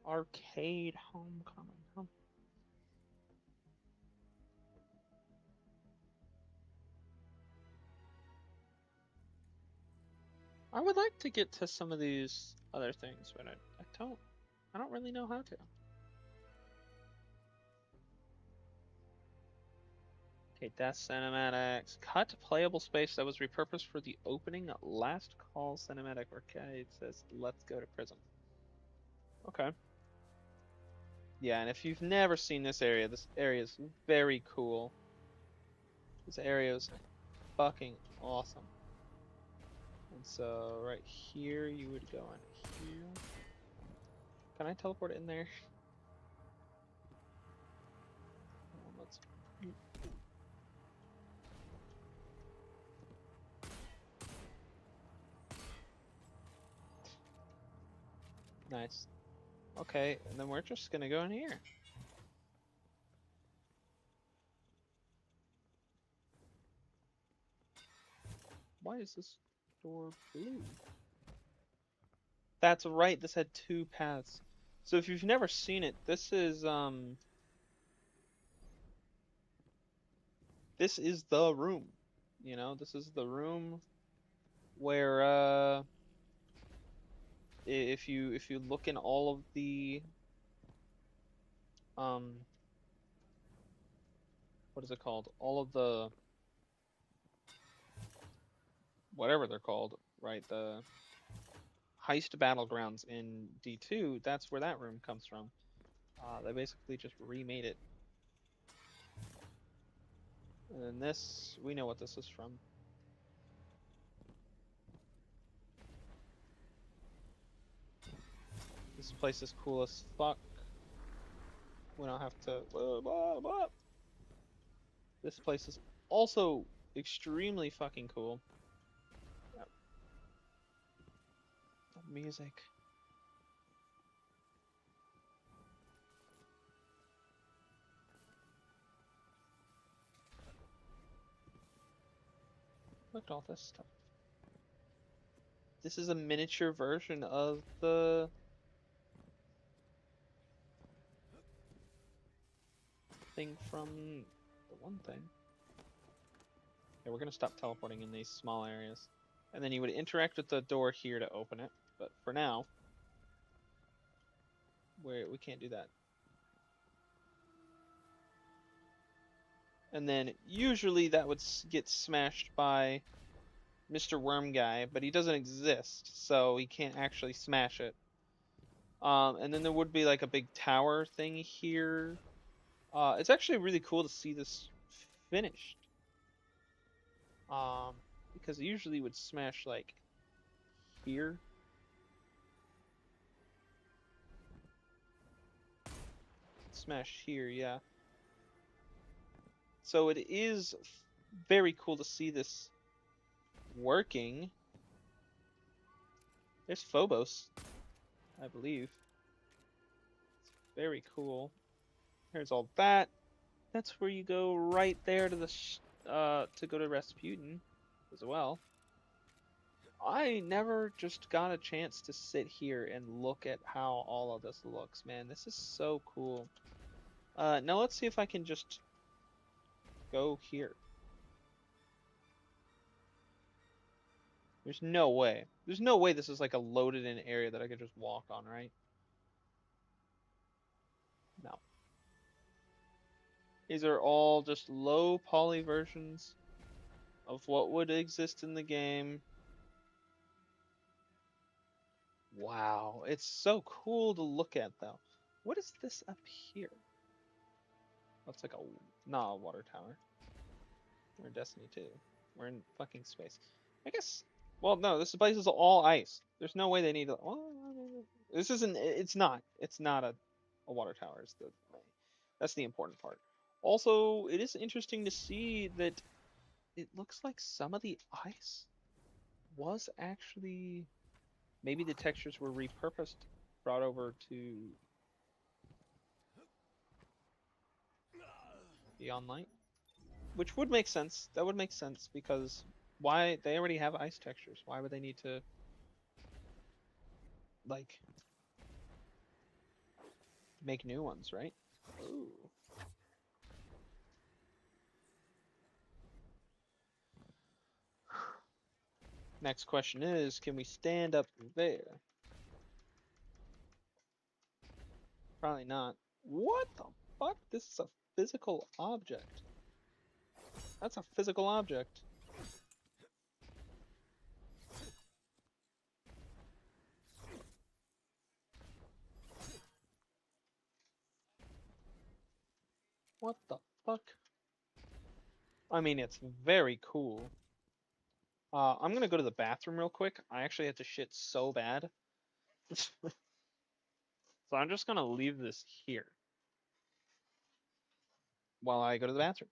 Arcade Homecoming. Huh? I would like to get to some of these other things, but I don't really know how to. Okay, Death Cinematics. Cut playable space that was repurposed for the opening Last Call Cinematic Arcade. Says, let's go to prison. Okay. Yeah, and if you've never seen this area is very cool. This area is fucking awesome. And so right here you would go in here. Can I teleport in there? Nice. Okay, and then we're just gonna go in here. Why is this door blue? That's right, this had two paths. So if you've never seen it, this is the room. You know, this is the room where if you look in all of the what is it called? All of the whatever they're called, right? The heist battlegrounds in D2, that's where that room comes from. They basically just remade it. And then this, we know what this is from. This place is cool as fuck. We don't have to. This place is also extremely fucking cool. Yep. The music. Look at all this stuff. This is a miniature version of the thing from the one thing. Yeah, we're gonna stop teleporting in these small areas. And then you would interact with the door here to open it. But for now, we can't do that. And then usually that would get smashed by Mr. Worm Guy, but he doesn't exist, so he can't actually smash it. And then there would be like a big tower thing here. It's actually really cool to see this finished. Because it usually would smash like here. Smash here, yeah. So it is very cool to see this working. There's Phobos, I believe. It's very cool. Here's all that. That's where you go right there to the to go to Rasputin as well. I never just got a chance to sit here and look at how all of this looks, man. This is so cool. Now let's see if I can just go here. There's no way. There's no way this is like a loaded in area that I could just walk on, right? No. These are all just low poly versions of what would exist in the game. Wow, it's so cool to look at though. What is this up here? Looks like a water tower. We're in Destiny 2. We're in fucking space. I guess. Well, no, this place is all ice. There's no way they need to. Well, this isn't. It's not. It's not a water tower. That's the important part. Also, it is interesting to see that it looks like some of the ice was actually maybe the textures were repurposed, brought over to Beyond Light, which would make sense. That would make sense because why they already have ice textures. Why would they need to like make new ones, right? Ooh. Next question is, can we stand up there? Probably not. What the fuck? This is a physical object. That's a physical object. What the fuck? I mean, it's very cool. I'm gonna go to the bathroom real quick. I actually had to shit so bad. So I'm just gonna leave this here. while I go to the bathroom.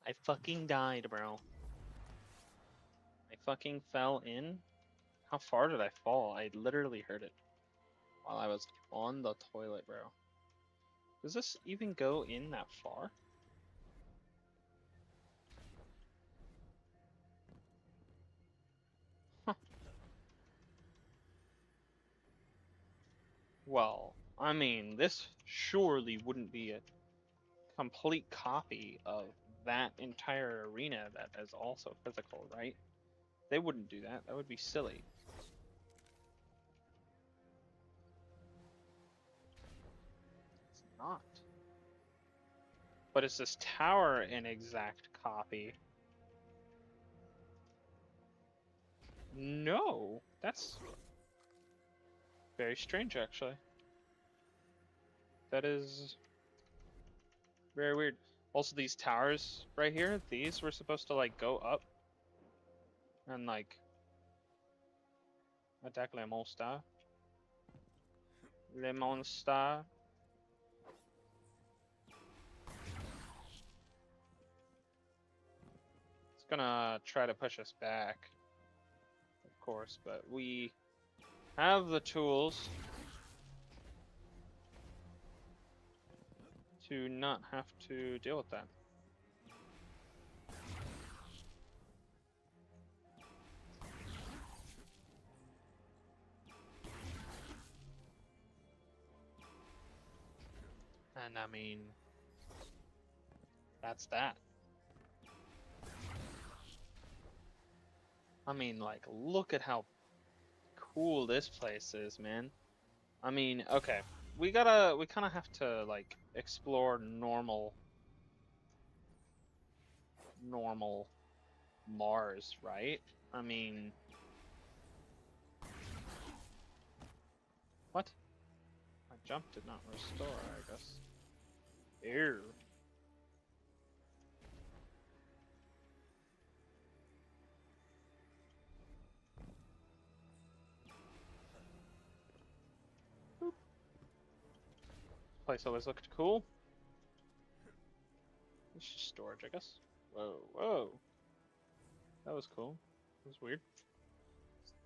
I fucking died, bro. I fucking fell in. How far did I fall? I literally heard it while I was on the toilet, bro. Does this even go in that far? Huh. Well, I mean, this surely wouldn't be a complete copy of that entire arena that is also physical, right? They wouldn't do that. That would be silly. It's not. But is this tower an exact copy? No. That's very strange, actually. That is very weird. Also, these towers right here, these were supposed to like go up and like attack le monster. Le monster. It's gonna try to push us back, of course, but we have the tools to not have to deal with that. And I mean, that's that. I mean, like, look at how cool this place is, man. I mean, okay, we kind of have to like explore normal Mars, right? I mean, what? My jump did not restore, I guess. Ew. Boop. Place always looked cool. It's just storage, I guess. Whoa, whoa. That was cool. That was weird.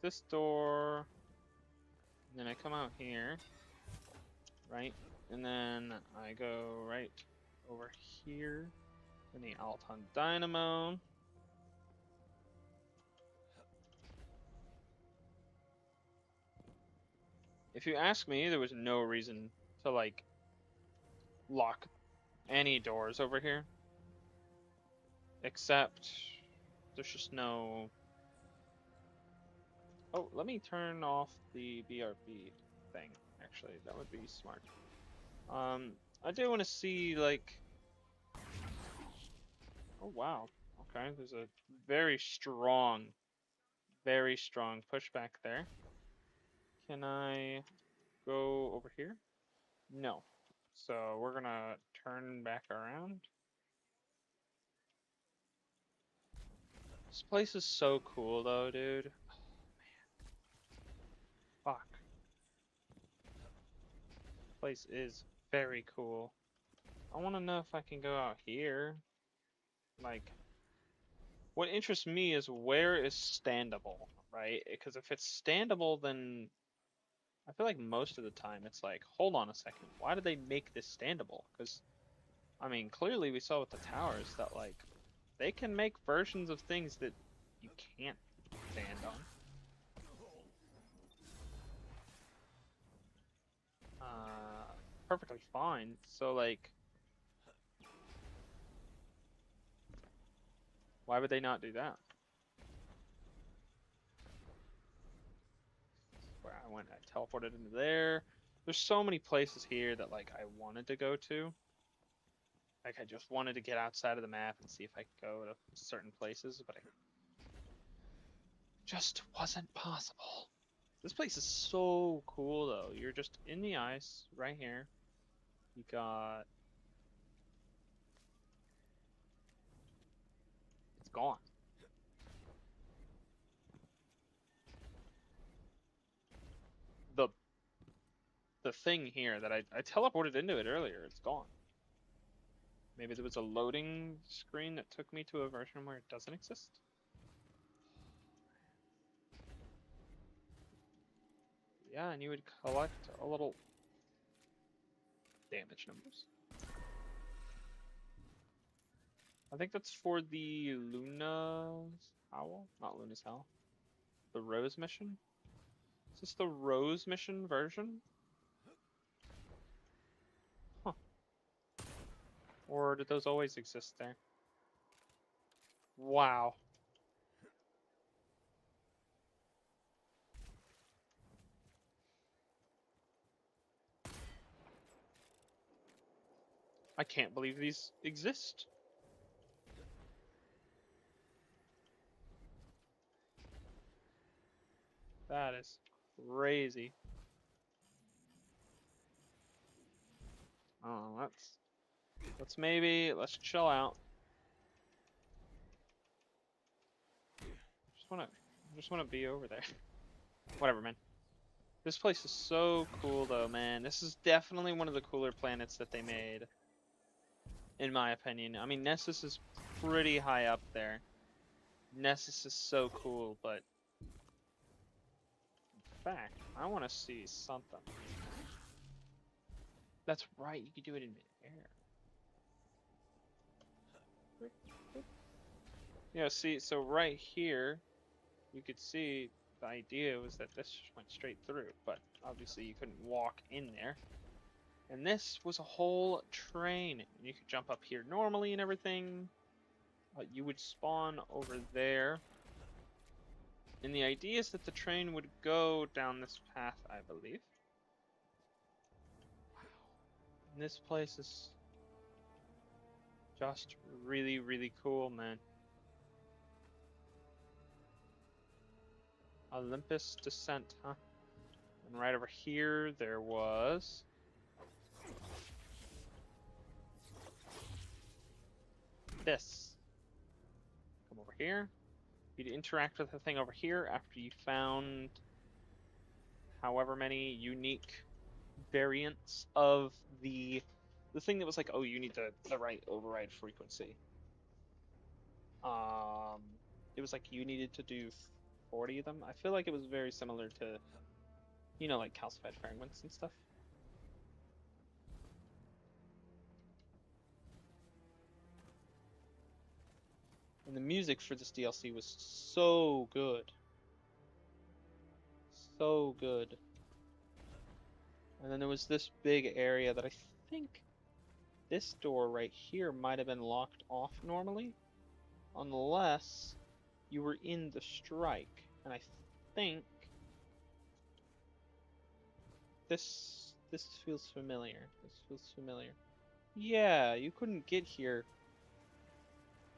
This door. And then I come out here, right? And then I go right over here in the Alton Dynamo. If you ask me, there was no reason to like lock any doors over here, except there's just no. Oh, let me turn off the BRB thing. Actually, that would be smart. I do want to see like. Oh wow. Okay, there's a very strong pushback there. Can I go over here? No. So we're gonna turn back around. This place is so cool though, dude. Oh man. Fuck. This place is very cool. I wanna know if I can go out here. Like, what interests me is where is standable, right? Because if it's standable, then I feel like most of the time it's like, hold on a second, why did they make this standable? Because, I mean, clearly we saw with the towers that, like, they can make versions of things that you can't stand on. Perfectly fine. So, like, why would they not do that? Where I went, I teleported into there. There's so many places here that, like, I wanted to go to. Like, I just wanted to get outside of the map and see if I could go to certain places, but it just wasn't possible. This place is so cool, though. You're just in the ice right here. You got. It's gone. The the thing here that I teleported into it earlier, it's gone. Maybe there was a loading screen that took me to a version where it doesn't exist? Yeah, and you would collect a little damage numbers. I think that's for the Luna's Howl? Not Luna's Howl. The Rose mission? Is this the Rose mission version? Huh. Or did those always exist there? Wow. I can't believe these exist. That is crazy. Oh, let's chill out. Just wanna be over there. Whatever, man. This place is so cool though, man. This is definitely one of the cooler planets that they made, in my opinion. I mean, Nessus is pretty high up there. Nessus is so cool, but in fact, I want to see something. That's right, you could do it in midair. Yeah, see, so right here, you could see the idea was that this just went straight through, but obviously you couldn't walk in there. And this was a whole train. You could jump up here normally and everything. You would spawn over there. And the idea is that the train would go down this path, I believe. And this place is just really, really cool, man. Olympus Descent, huh? And right over here, there was... this. Come over here. You'd interact with the thing over here after you found however many unique variants of the thing that was like, oh, you need the right override frequency. It was like you needed to do 40 of them. I feel like it was very similar to, you know, like calcified fragments and stuff. And the music for this DLC was so good. So good. And then there was this big area that I think this door right here might have been locked off normally, unless you were in the strike. And I think this feels familiar. This feels familiar. Yeah, you couldn't get here.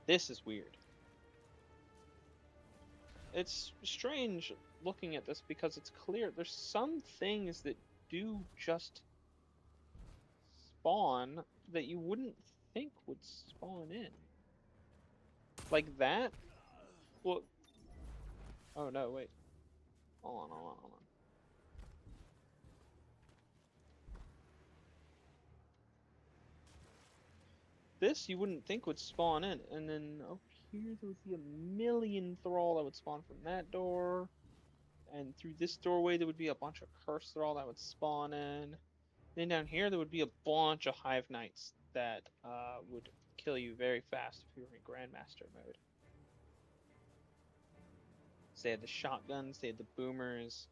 This is weird. It's strange looking at this because it's clear there's some things that do just spawn that you wouldn't think would spawn in. Like that? Well, oh no, wait. Hold on. This you wouldn't think would spawn in, and then over here there would be a million thrall that would spawn from that door, and through this doorway there would be a bunch of curse thrall that would spawn in. Then down here there would be a bunch of hive knights that would kill you very fast if you were in Grandmaster mode. So they had the shotguns, they had the boomers,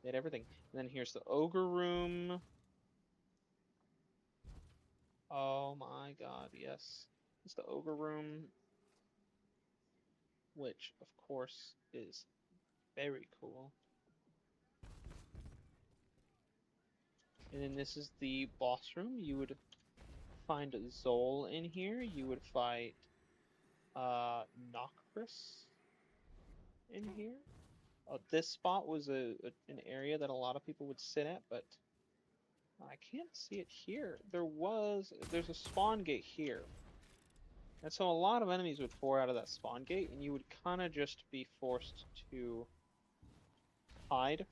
they had everything. And then here's the ogre room. Oh my god, yes. It's the ogre room, which of course is very cool. And then this is the boss room. You would find Zol in here. You would fight Nocris in here. This spot was an area that a lot of people would sit at, but I can't see it here. There's a spawn gate here. And so a lot of enemies would pour out of that spawn gate, and you would kind of just be forced to hide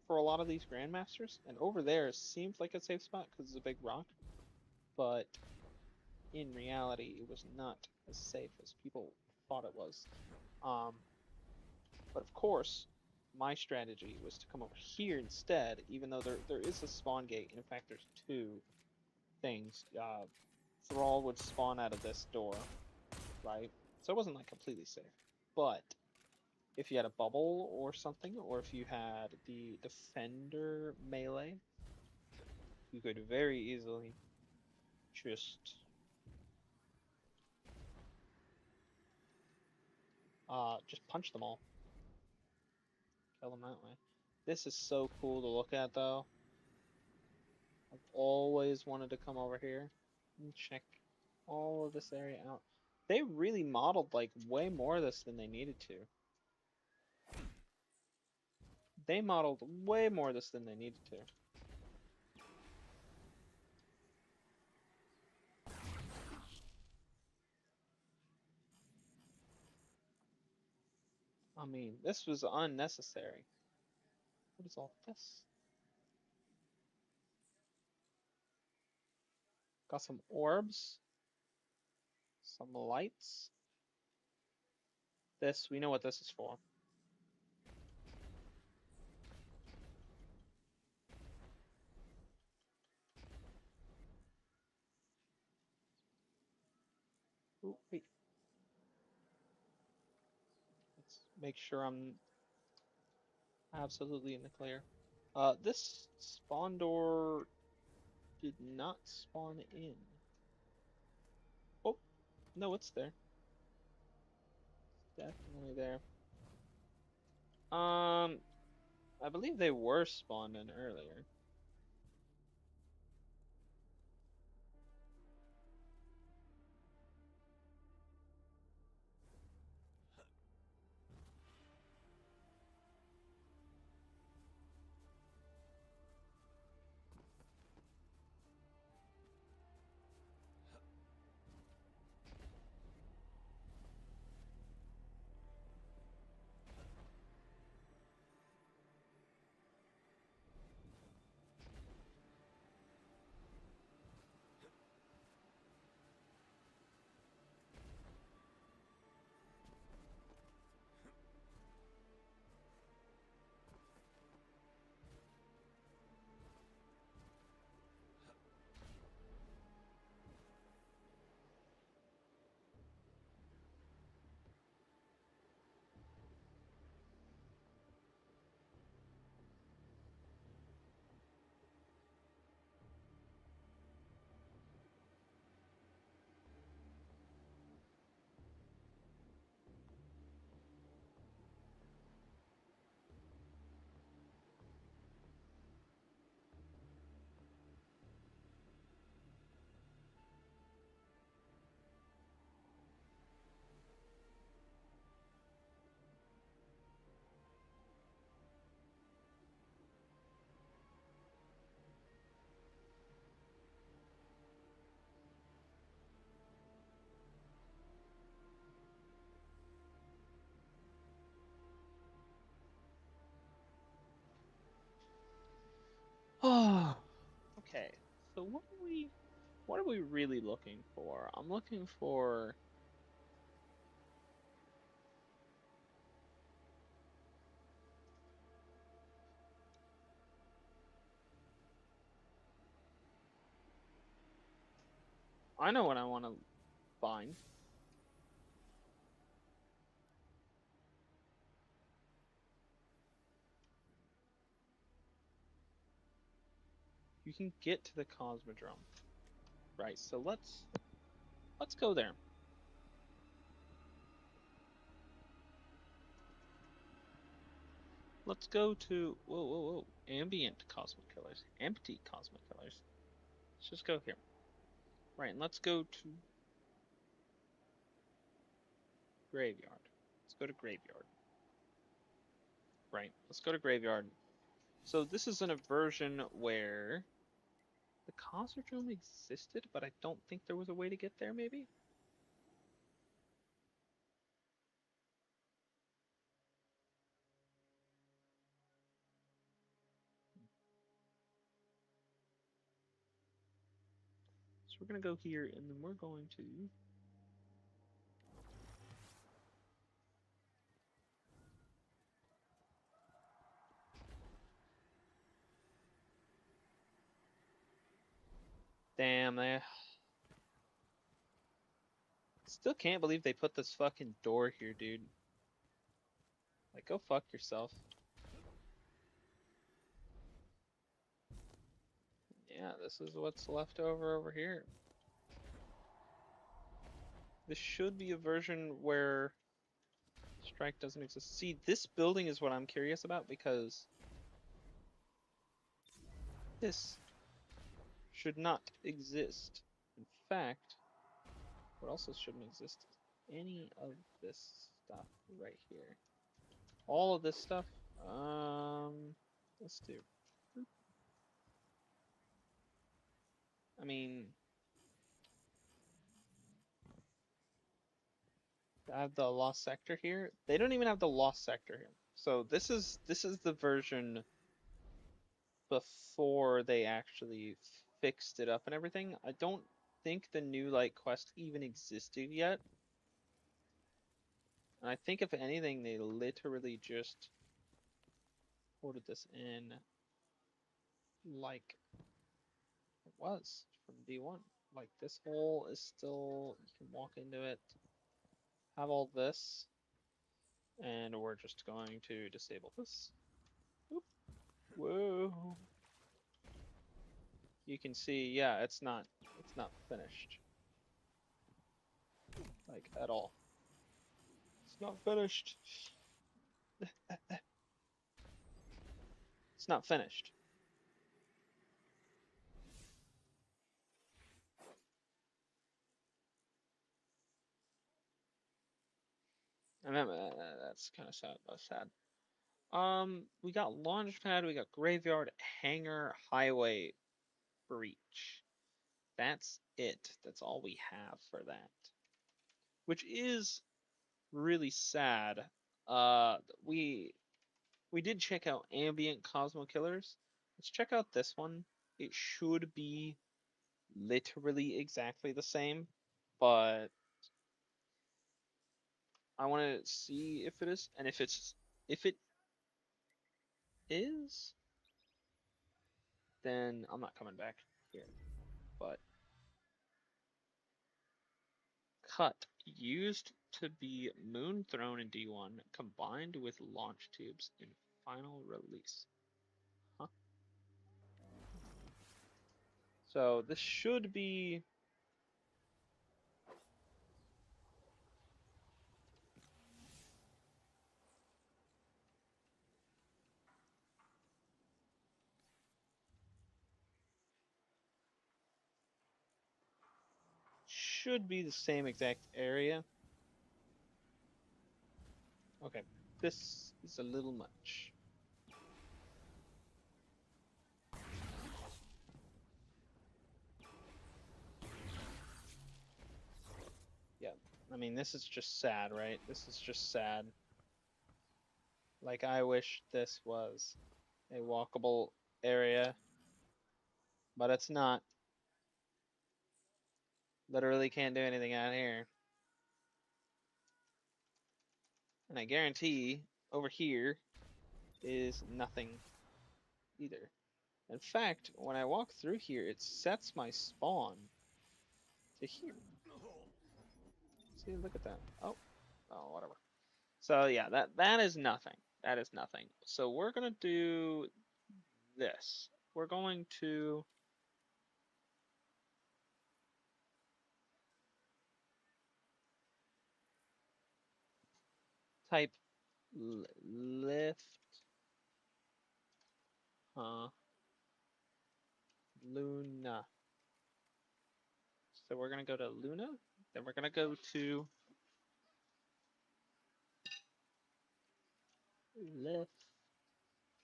for a lot of these Grandmasters. And over there seems like a safe spot because it's a big rock. But in reality, it was not as safe as people thought it was. Um, but of course, my strategy was to come over here instead, even though there is a spawn gate. In fact, there's two things. Thrall would spawn out of this door, right? So it wasn't like completely safe. But if you had a bubble or something, or if you had the defender melee, you could very easily just punch them all, kill them that way. This is so cool to look at, though. I've always wanted to come over here and check all of this area out. They really modeled like way more of this than they needed to. They modeled way more of this than they needed to. I mean, this was unnecessary. What is all this? Got some orbs. Some lights. This, we know what this is for. Ooh, wait. Let's make sure I'm absolutely in the clear. This spawn door did not spawn in. Oh, no, it's there. Definitely there. I believe they were spawned in earlier. Oh, okay. So what are we really looking for? I'm looking for I know what I want to find. You can get to the Cosmodrome. Right, so let's go there. Let's go to whoa. Ambient Cosmo Killers. Empty Cosmo Killers. Let's just go here. Right, and let's go to Graveyard. Let's go to Graveyard. Right, let's go to Graveyard. So this is in a version where the Cosmodrome existed, but I don't think there was a way to get there, maybe? Let's we're gonna go here, and then we're going to. Damn, they. Still can't believe they put this fucking door here, dude. Like, go fuck yourself. Yeah, this is what's left over here. This should be a version where strike doesn't exist. See, this building is what I'm curious about because this should not exist. In fact, what also shouldn't exist is any of this stuff right here. All of this stuff. Let's do. I mean, I have the lost sector here. They don't even have the lost sector here. So this is the version before they actually fixed it up and everything. I don't think the new like quest even existed yet. And I think if anything, they literally just ported this in like it was from D1. Like this hole is still, you can walk into it, have all this, and we're just going to disable this. Oop. Whoa. You can see, yeah, it's not finished. Like at all. It's not finished. It's not finished. And that's kind of sad. That's sad. We got launch pad, we got graveyard, hangar, highway, breach. That's it. That's all we have for that. Which is really sad. Uh, we we did check out Ambient Cosmo Killers. Let's check out this one. It should be literally exactly the same, but I want to see if it is, and if it is, then I'm not coming back here. But cut used to be Moon Throne in D1 combined with launch tubes in final release. Huh? So this should be the same exact area. Okay, this is a little much. Yeah, I mean, this is just sad, right? This is just sad. Like, I wish this was a walkable area, but it's not. Literally can't do anything out here. And I guarantee over here is nothing either. In fact, when I walk through here, it sets my spawn to here. See, look at that. Oh, whatever. So yeah, that is nothing. That is nothing. So we're gonna do this. We're going to type lift Luna. So we're gonna go to Luna. Then we're gonna go to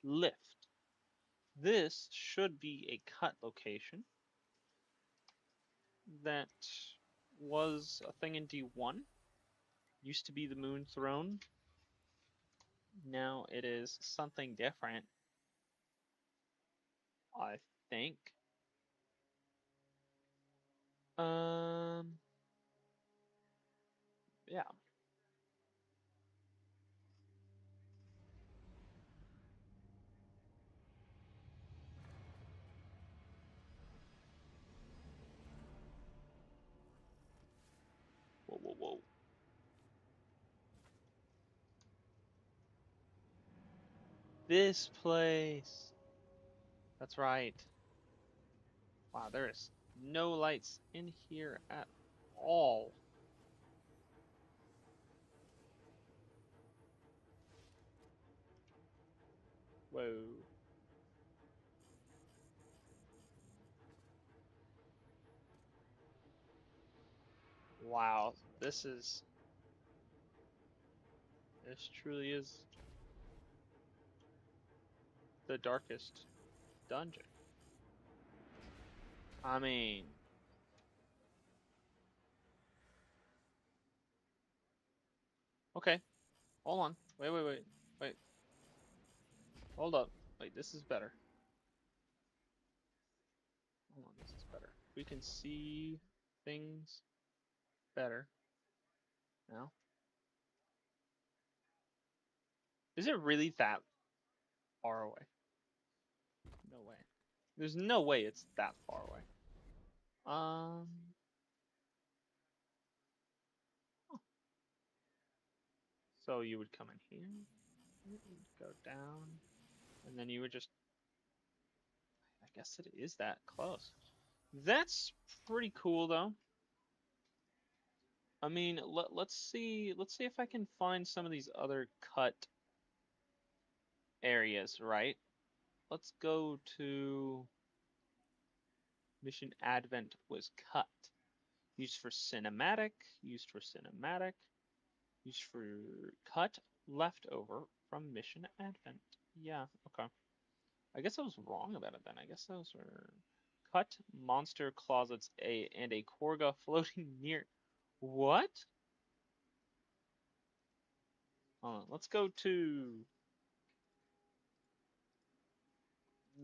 lift. This should be a cut location that was a thing in D1. Used to be the Moon Throne. Now it is something different, I think. Yeah. Whoa, whoa, whoa. This place. That's right. Wow, there is no lights in here at all. Whoa. Wow, this truly is the darkest dungeon. I mean, okay, hold on. Wait. Hold up. Wait, this is better. Hold on, this is better. We can see things better now. Is it really that far away? No way. There's no way it's that far away. Um, oh. So you would come in here, you would go down, and then you would just, I guess it is that close. That's pretty cool though. I mean, let's see if I can find some of these other cut areas, right? Let's go to Mission Advent was cut. Used for cinematic, used for cinematic, used for cut leftover from Mission Advent. Yeah, okay. I guess I was wrong about it then. I guess those were cut monster closets and a Korga floating near. What? Let's go to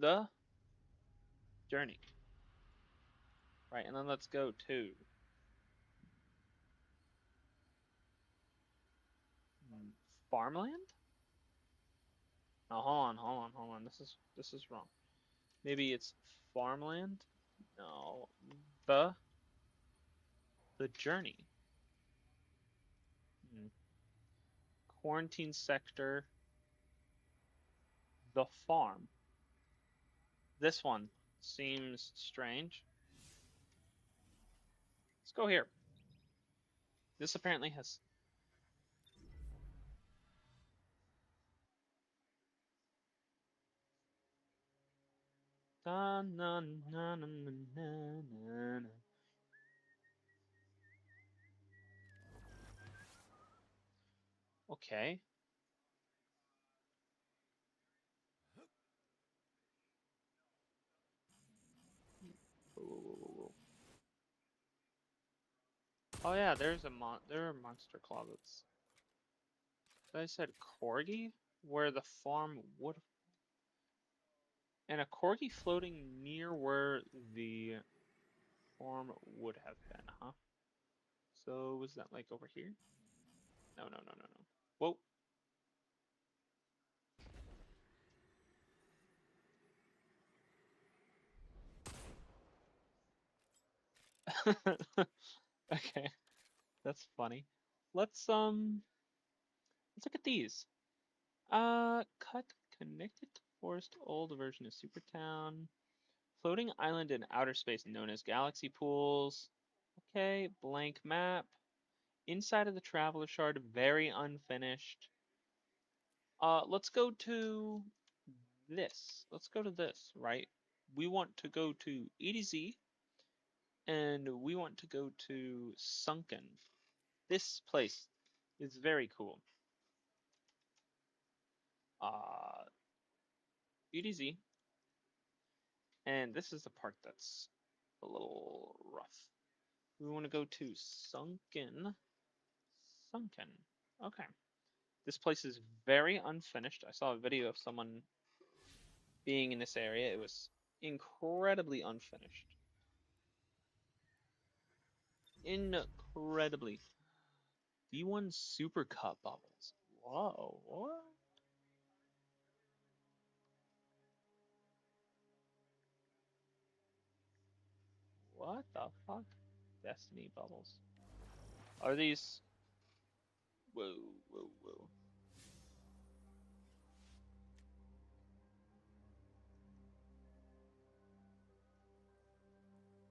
the journey. Right, and then let's go to farmland? No, hold on. This is wrong. Maybe it's farmland? No. The the journey. Hmm. Quarantine sector, the farm. This one seems strange. Let's go here. This apparently has. Da, na, na, na, na, na, na. Okay. Whoa, whoa, whoa, whoa. Oh yeah, there are monster closets. I said corgi, where the farm would, and a corgi floating near where the farm would have been, huh? So was that like over here? No, no, no, no, no. Whoa. Okay, that's funny. Let's look at these. Cut connected to forest old version of Supertown. Floating island in outer space known as Galaxy Pools. Okay, blank map. Inside of the Traveler Shard, very unfinished. Let's go to this. Let's go to this, right? We want to go to EDZ, and we want to go to Sunken. This place is very cool. Uh, EDZ, and this is the part that's a little rough. We want to go to Sunken. Sunken. Okay. This place is very unfinished. I saw a video of someone being in this area. It was incredibly unfinished. incredibly. D1 Super Cup bubbles. Whoa, what? What the fuck? Destiny bubbles. Are these? Whoa, whoa, whoa.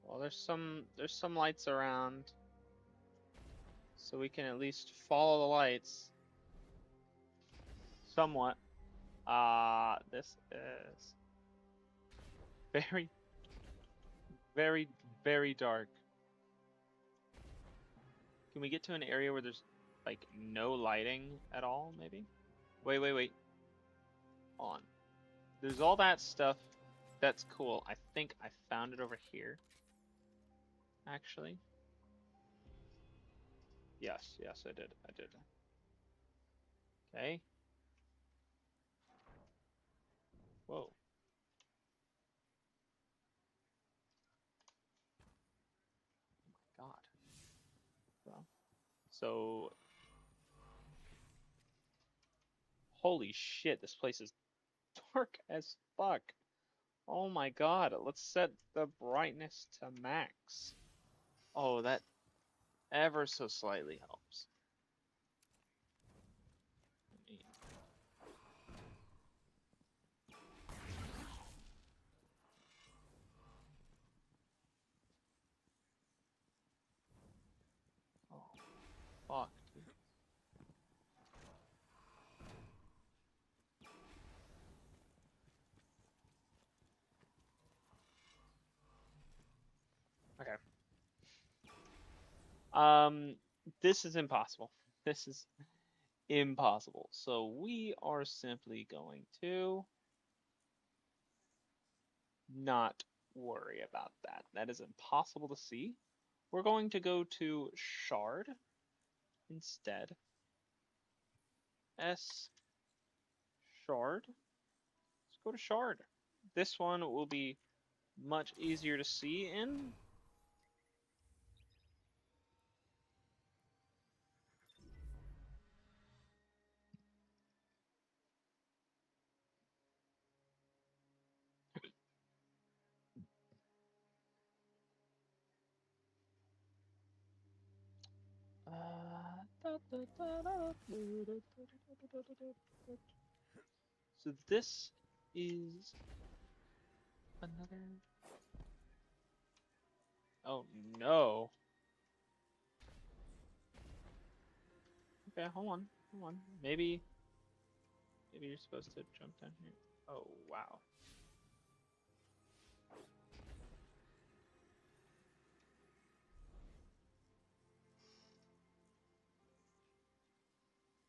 Well, there's some lights around, so we can at least follow the lights somewhat. This is very, very, very dark. Can we get to an area where there's like no lighting at all, maybe? Wait, wait, wait. On. There's all that stuff. That's cool. I think I found it over here. Actually. Yes, yes, I did. I did. Okay. Whoa. Oh my God. So, holy shit, this place is dark as fuck. Oh my God. Let's set the brightness to max. Oh, that ever so slightly helps. Oh, fuck, dude. Okay. This is impossible. This is impossible. So we are simply going to not worry about that. That is impossible to see. We're going to go to Shard instead. S Shard. Let's go to Shard. This one will be much easier to see in. So this is another. Oh no. Okay, hold on. Maybe you're supposed to jump down here. Oh wow.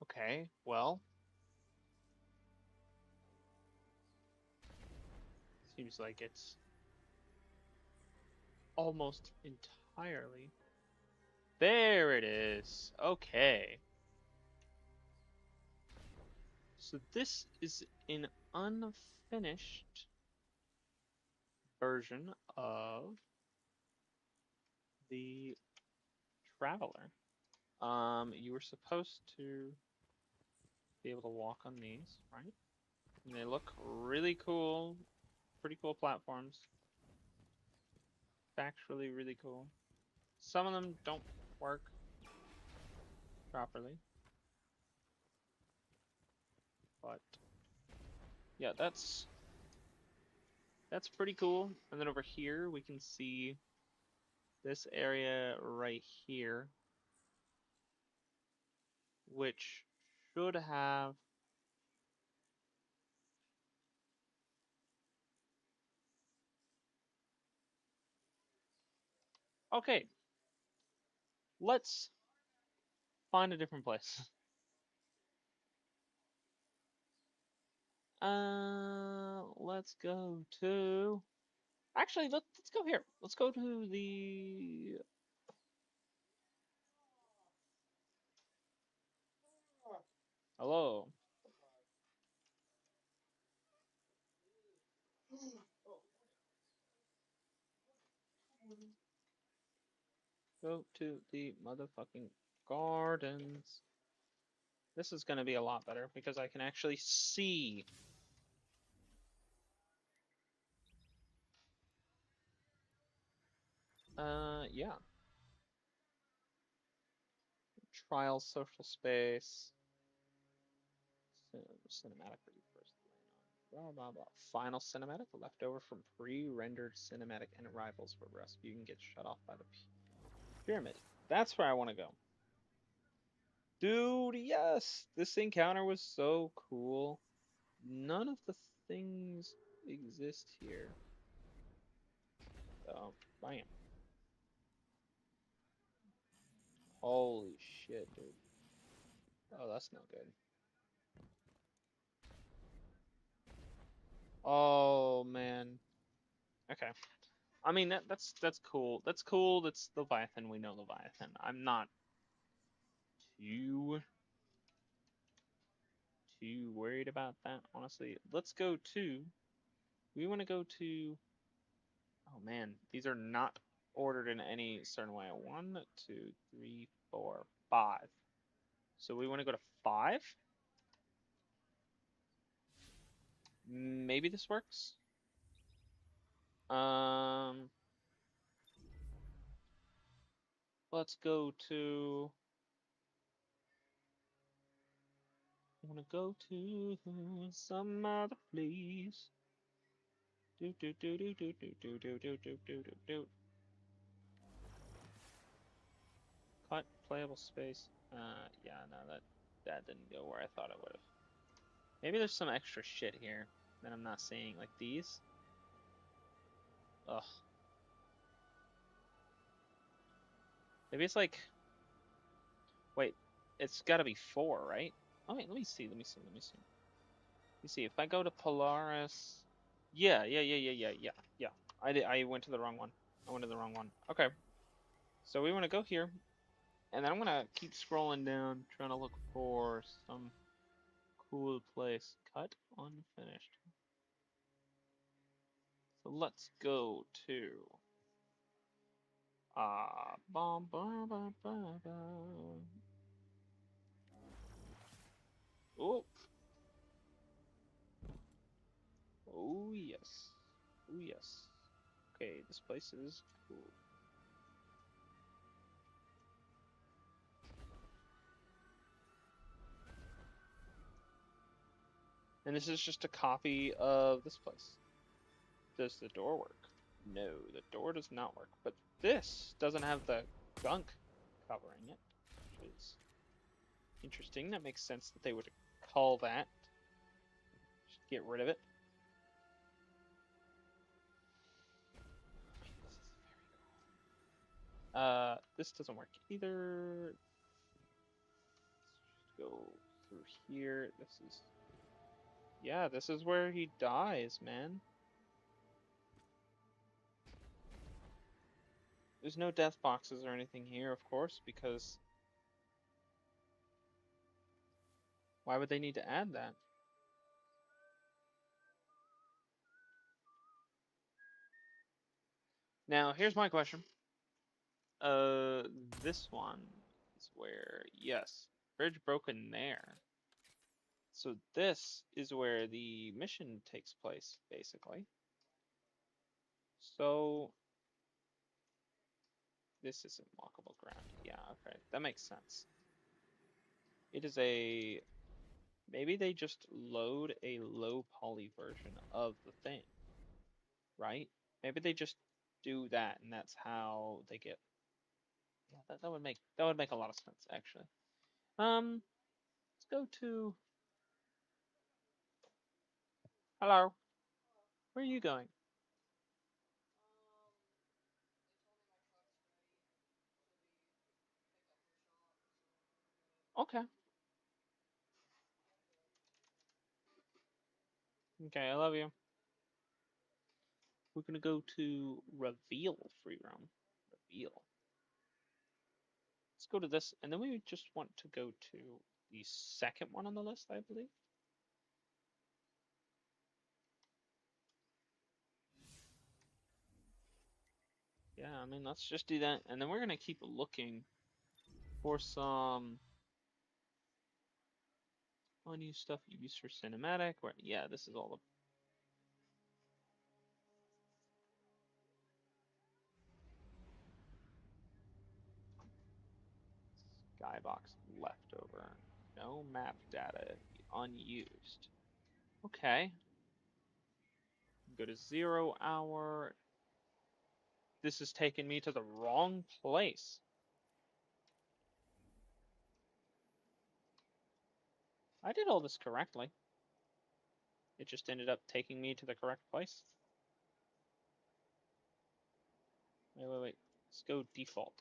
Okay, well. Seems like it's almost entirely. There it is. Okay. So this is an unfinished version of the Traveler. You were supposed to be able to walk on these, right? And they look really cool. Pretty cool platforms. Factually really cool. Some of them don't work properly. But yeah, that's pretty cool. And then over here we can see this area right here, which should have okay, let's find a different place. Let's go to actually let's go here. Let's go to the hello. Go to the motherfucking gardens. This is gonna be a lot better because I can actually see. Yeah. Trial social space. Cinematic for you first. Blah blah blah. Final cinematic leftover from pre-rendered cinematic and arrivals for rescue and get shut off by the pyramid. That's where I want to go. Dude, yes! This encounter was so cool. None of the things exist here. Bam. Holy shit, dude. Oh, that's no good. Oh, man. Okay. I mean, that's cool. That's cool. That's Leviathan. We know Leviathan. I'm not too too worried about that, honestly. Let's go to. We want to go to. Oh man, these are not ordered in any certain way. One, two, three, four, five. So we want to go to five. Maybe this works. Um, let's go to. I want to go to some other place. Do do do do do do do do do do do do do. Cut playable space. Yeah, no, that didn't go where I thought it would have. Maybe there's some extra shit here that I'm not seeing, like these. Ugh. Maybe it's like, wait, it's got to be four, right? Oh wait, let me see. You see, if I go to Polaris, yeah. I went to the wrong one. I went to the wrong one. Okay, so we want to go here, and then I'm gonna keep scrolling down, trying to look for some cool place. Cut unfinished. So let's go to bum bum bum bum bum. Oh, oh yes, oh yes. Okay, this place is cool. And this is just a copy of this place. Does the door work? No, the door does not work. But this doesn't have the gunk covering it, which is interesting. That makes sense that they would call that. Just get rid of it. This doesn't work either. Let's just go through here. Yeah, this is where he dies, man. There's no death boxes or anything here, of course, because why would they need to add that? Now, here's my question. Uh, this one is where, yes, bridge broken there. So this is where the mission takes place, basically. So this isn't walkable ground. Yeah, okay, that makes sense. It is a, maybe they just load a low poly version of the thing, right? Maybe they just do that and that's how they get, yeah, that would make a lot of sense actually. Let's go to, hello, where are you going? Okay. Okay, I love you. We're gonna go to reveal free roam. Reveal. Let's go to this, and then we just want to go to the second one on the list, I believe. Yeah, I mean, let's just do that. And then we're going to keep looking for some unused stuff used for cinematic. Where, yeah, this is all the skybox leftover. No map data unused. Okay. Go to 0 hour. This is taking me to the wrong place. I did all this correctly. It just ended up taking me to the correct place. Wait. Let's go default.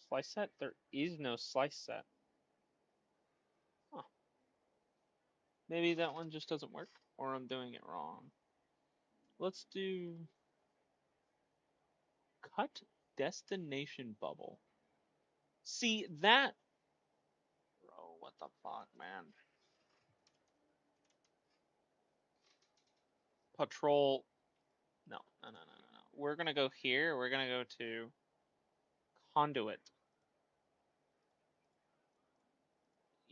Slice set? There is no slice set. Huh. Maybe that one just doesn't work, or I'm doing it wrong. Let's do cut destination bubble. See that? Bro, what the fuck, man? Patrol. No. We're gonna go here. We're gonna go to conduit.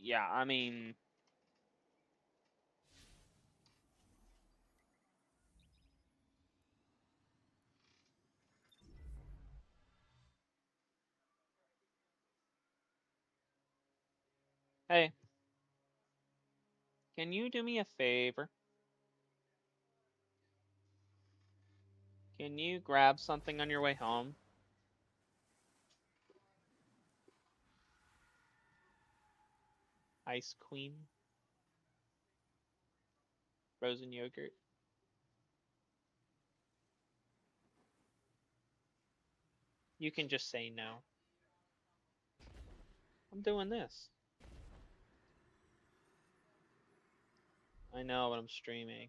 Yeah, I mean, hey, can you do me a favor? Can you grab something on your way home? Ice cream, frozen yogurt. You can just say no. I'm doing this. I know, but I'm streaming.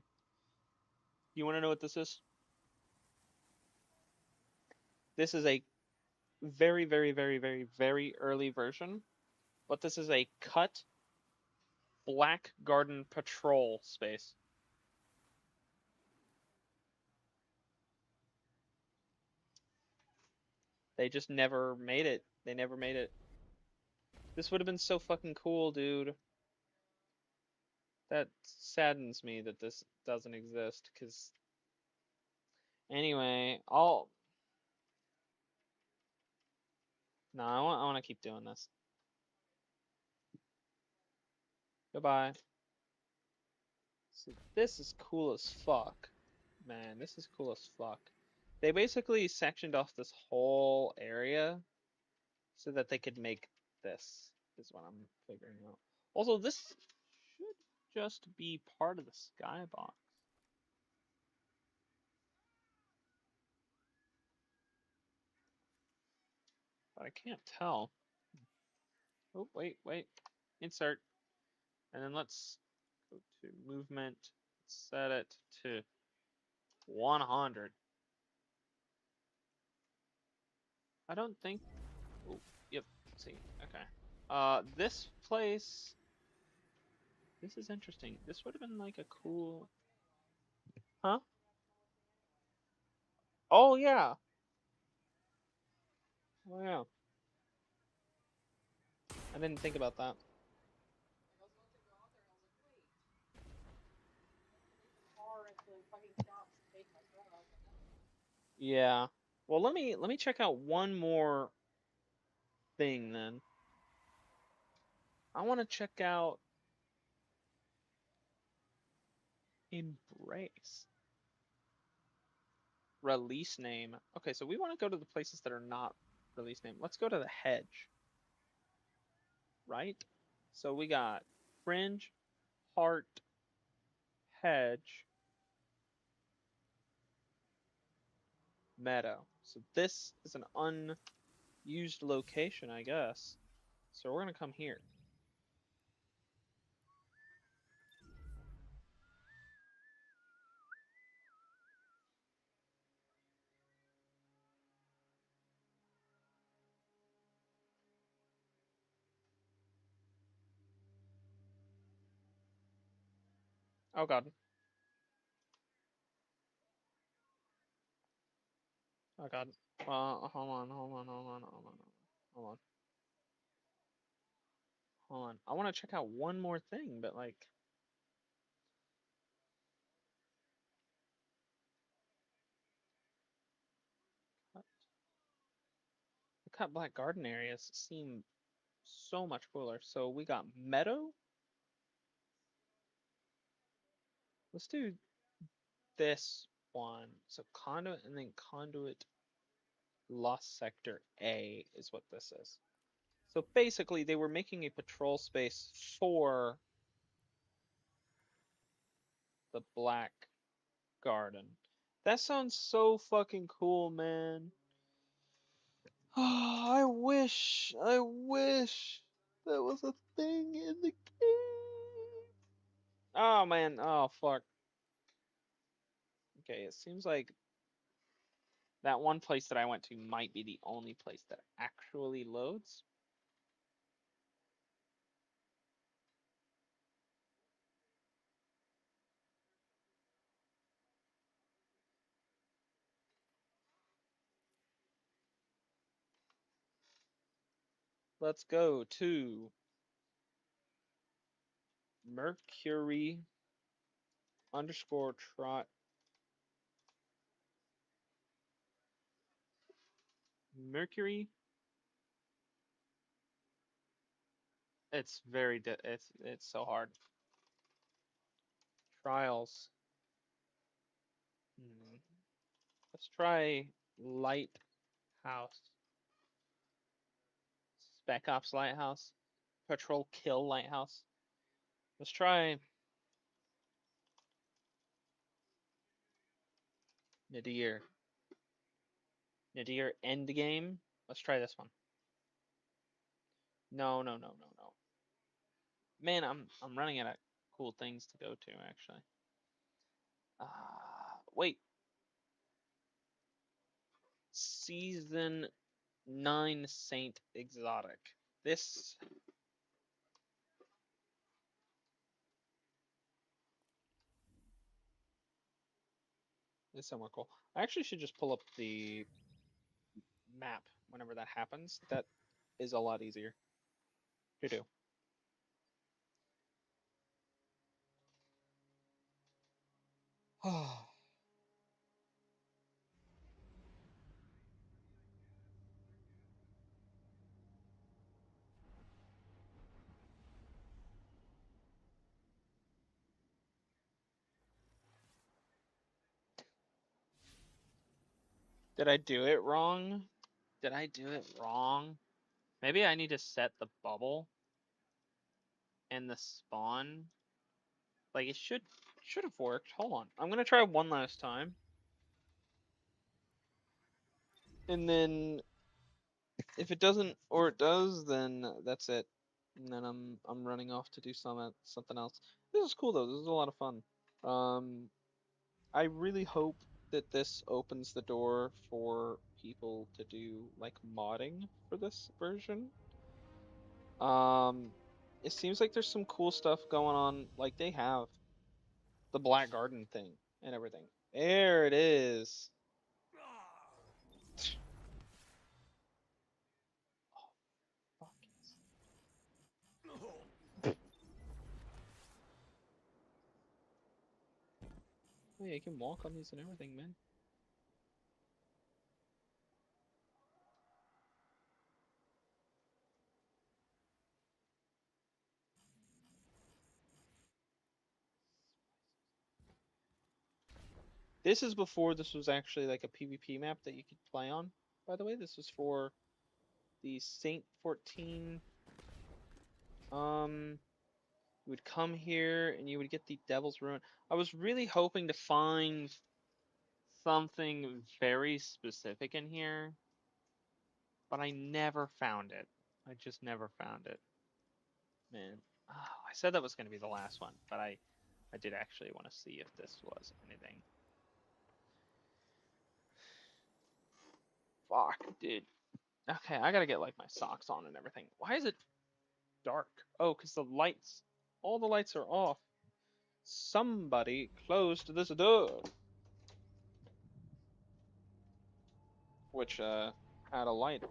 You want to know what this is? This is a very, very, very, very, very early version, but this is a cut Black Garden Patrol space. They just never made it. They never made it. This would have been so fucking cool, dude. That saddens me that this doesn't exist, because anyway, no, I want to keep doing this. Goodbye. So this is cool as fuck. Man, this is cool as fuck. They basically sectioned off this whole area so that they could make this, is what I'm figuring out. Also, this should just be part of the skybox. But I can't tell. Oh, wait. Insert. And then let's go to movement, set it to 100. I don't think, oh, yep, see, okay. This place, this is interesting. This would have been like a cool, huh? Oh yeah, oh yeah. I didn't think about that. Yeah. Well, let me check out one more thing then. I want to check out Embrace. Release name. Okay, so we want to go to the places that are not release name. Let's go to the hedge. Right? So we got Fringe, Heart, Hedge, Meadow. So this is an unused location, I guess. So we're gonna come here. Oh god. Oh god. Hold on, hold on, hold on, hold on, hold on, hold on. I want to check out one more thing, but like, cut- the cut black garden areas seem so much cooler. So we got meadow. Let's do this one. So conduit and then conduit lost sector A is what this is. So basically, they were making a patrol space for the black garden. That sounds so fucking cool, man. I wish that was a thing in the game. Oh man, oh fuck. Okay, it seems like that one place that I went to might be the only place that actually loads. Let's go to Mercury underscore trot. Mercury. It's very it's so hard. Trials. Hmm. Let's try Lighthouse. Spec Ops Lighthouse. Patrol Kill Lighthouse. Let's try Nadir. Nadir Endgame. Let's try this one. No, no, no, no, no. Man, I'm running out of cool things to go to actually. Wait. Season 9 Saint Exotic. This is somewhat cool. I actually should just pull up the map whenever that happens. That is a lot easier to do. Did I do it wrong? Did I do it wrong? Maybe I need to set the bubble and the spawn. Like it should have worked. Hold on. I'm gonna try one last time. And then if it doesn't or it does, then that's it. And then I'm running off to do something else. This is cool though. This is a lot of fun. I really hope that this opens the door for people to do like modding for this version. Um, it seems like there's some cool stuff going on. Like they have the Black Garden thing and everything. There it is. Oh, fuck yes. Oh, yeah, you can walk on these and everything, man. This is before this was actually like a PvP map that you could play on. By the way, this was for the Saint 14. You would come here and you would get the Devil's Ruin. I was really hoping to find something very specific in here, but I never found it. I just never found it. Man, oh, I said that was going to be the last one, but I did actually want to see if this was anything. Fuck, dude. Okay, I gotta get like my socks on and everything. Why is it dark? Oh, because all the lights are off. Somebody closed this door. which had a light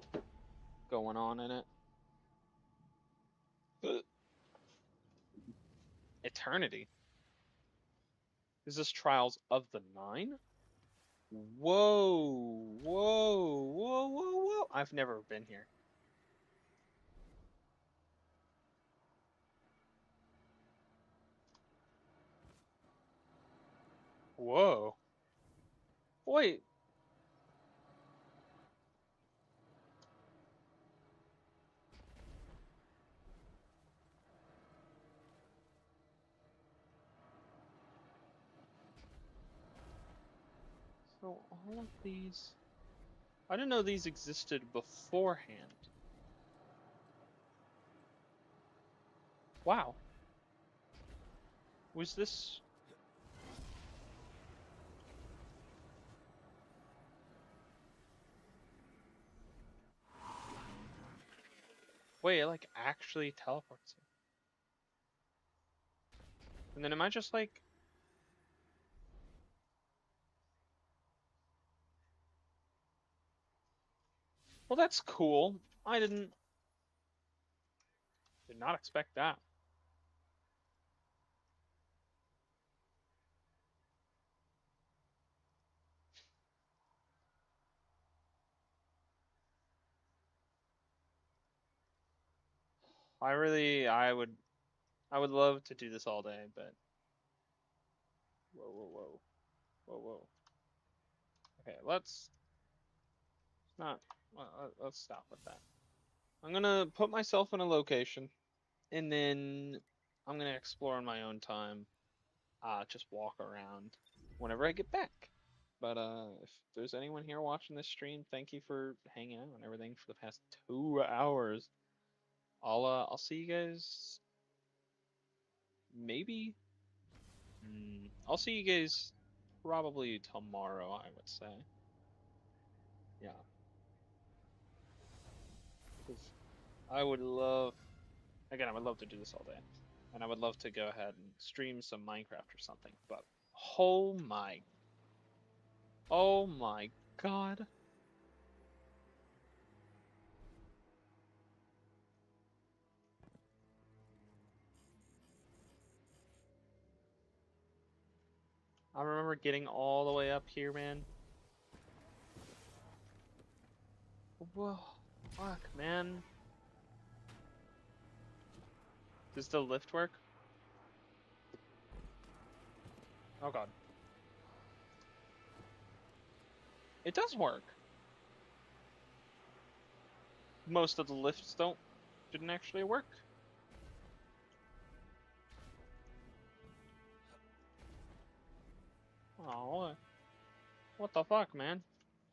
going on in it. Eternity. Is this Trials of the Nine? Whoa, whoa, whoa, whoa, whoa. I've never been here. Whoa. Wait. So all of these... I didn't know these existed beforehand. Wow. Was this... Wait, it like actually teleports you. And then am I just like... Well, that's cool. I did not expect that. I would love to do this all day, but whoa, whoa, whoa, whoa, whoa. Okay, let's not. Let's stop with that. I'm gonna put myself in a location, and then I'm gonna explore in my own time. Just walk around whenever I get back. But if there's anyone here watching this stream, thank you for hanging out and everything for the past 2 hours. I'll see you guys maybe. I'll see you guys probably tomorrow, I would say. Yeah. 'Cause I would love, again, I would love to do this all day. And I would love to go ahead and stream some Minecraft or something. But oh my God. I remember getting all the way up here, man. Whoa, fuck, man. Does the lift work? Oh God. It does work. Most of the lifts didn't actually work. Oh, what the fuck, man?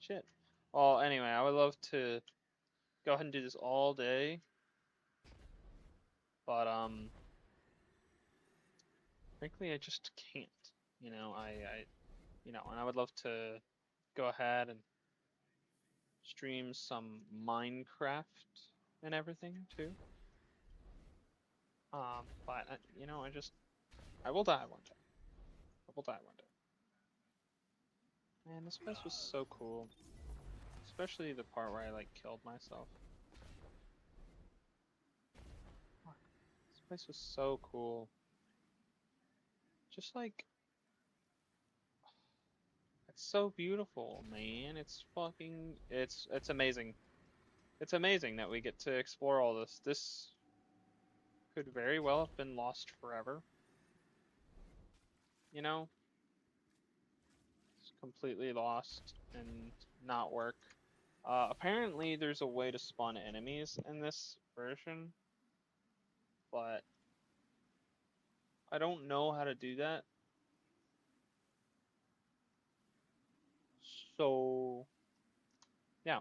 Shit. Well, anyway, I would love to go ahead and do this all day. But frankly, I just can't. You know, and I would love to go ahead and stream some Minecraft and everything too. But I will die one day. I will die one day. Man, this place was so cool, especially the part where I like killed myself. Fuck. This place was so cool. Just like it's so beautiful, man. It's amazing. It's amazing that we get to explore all this. This could very well have been lost forever. You know, it's completely lost and not work. Apparently, there's a way to spawn enemies in this version, but I don't know how to do that. So, yeah.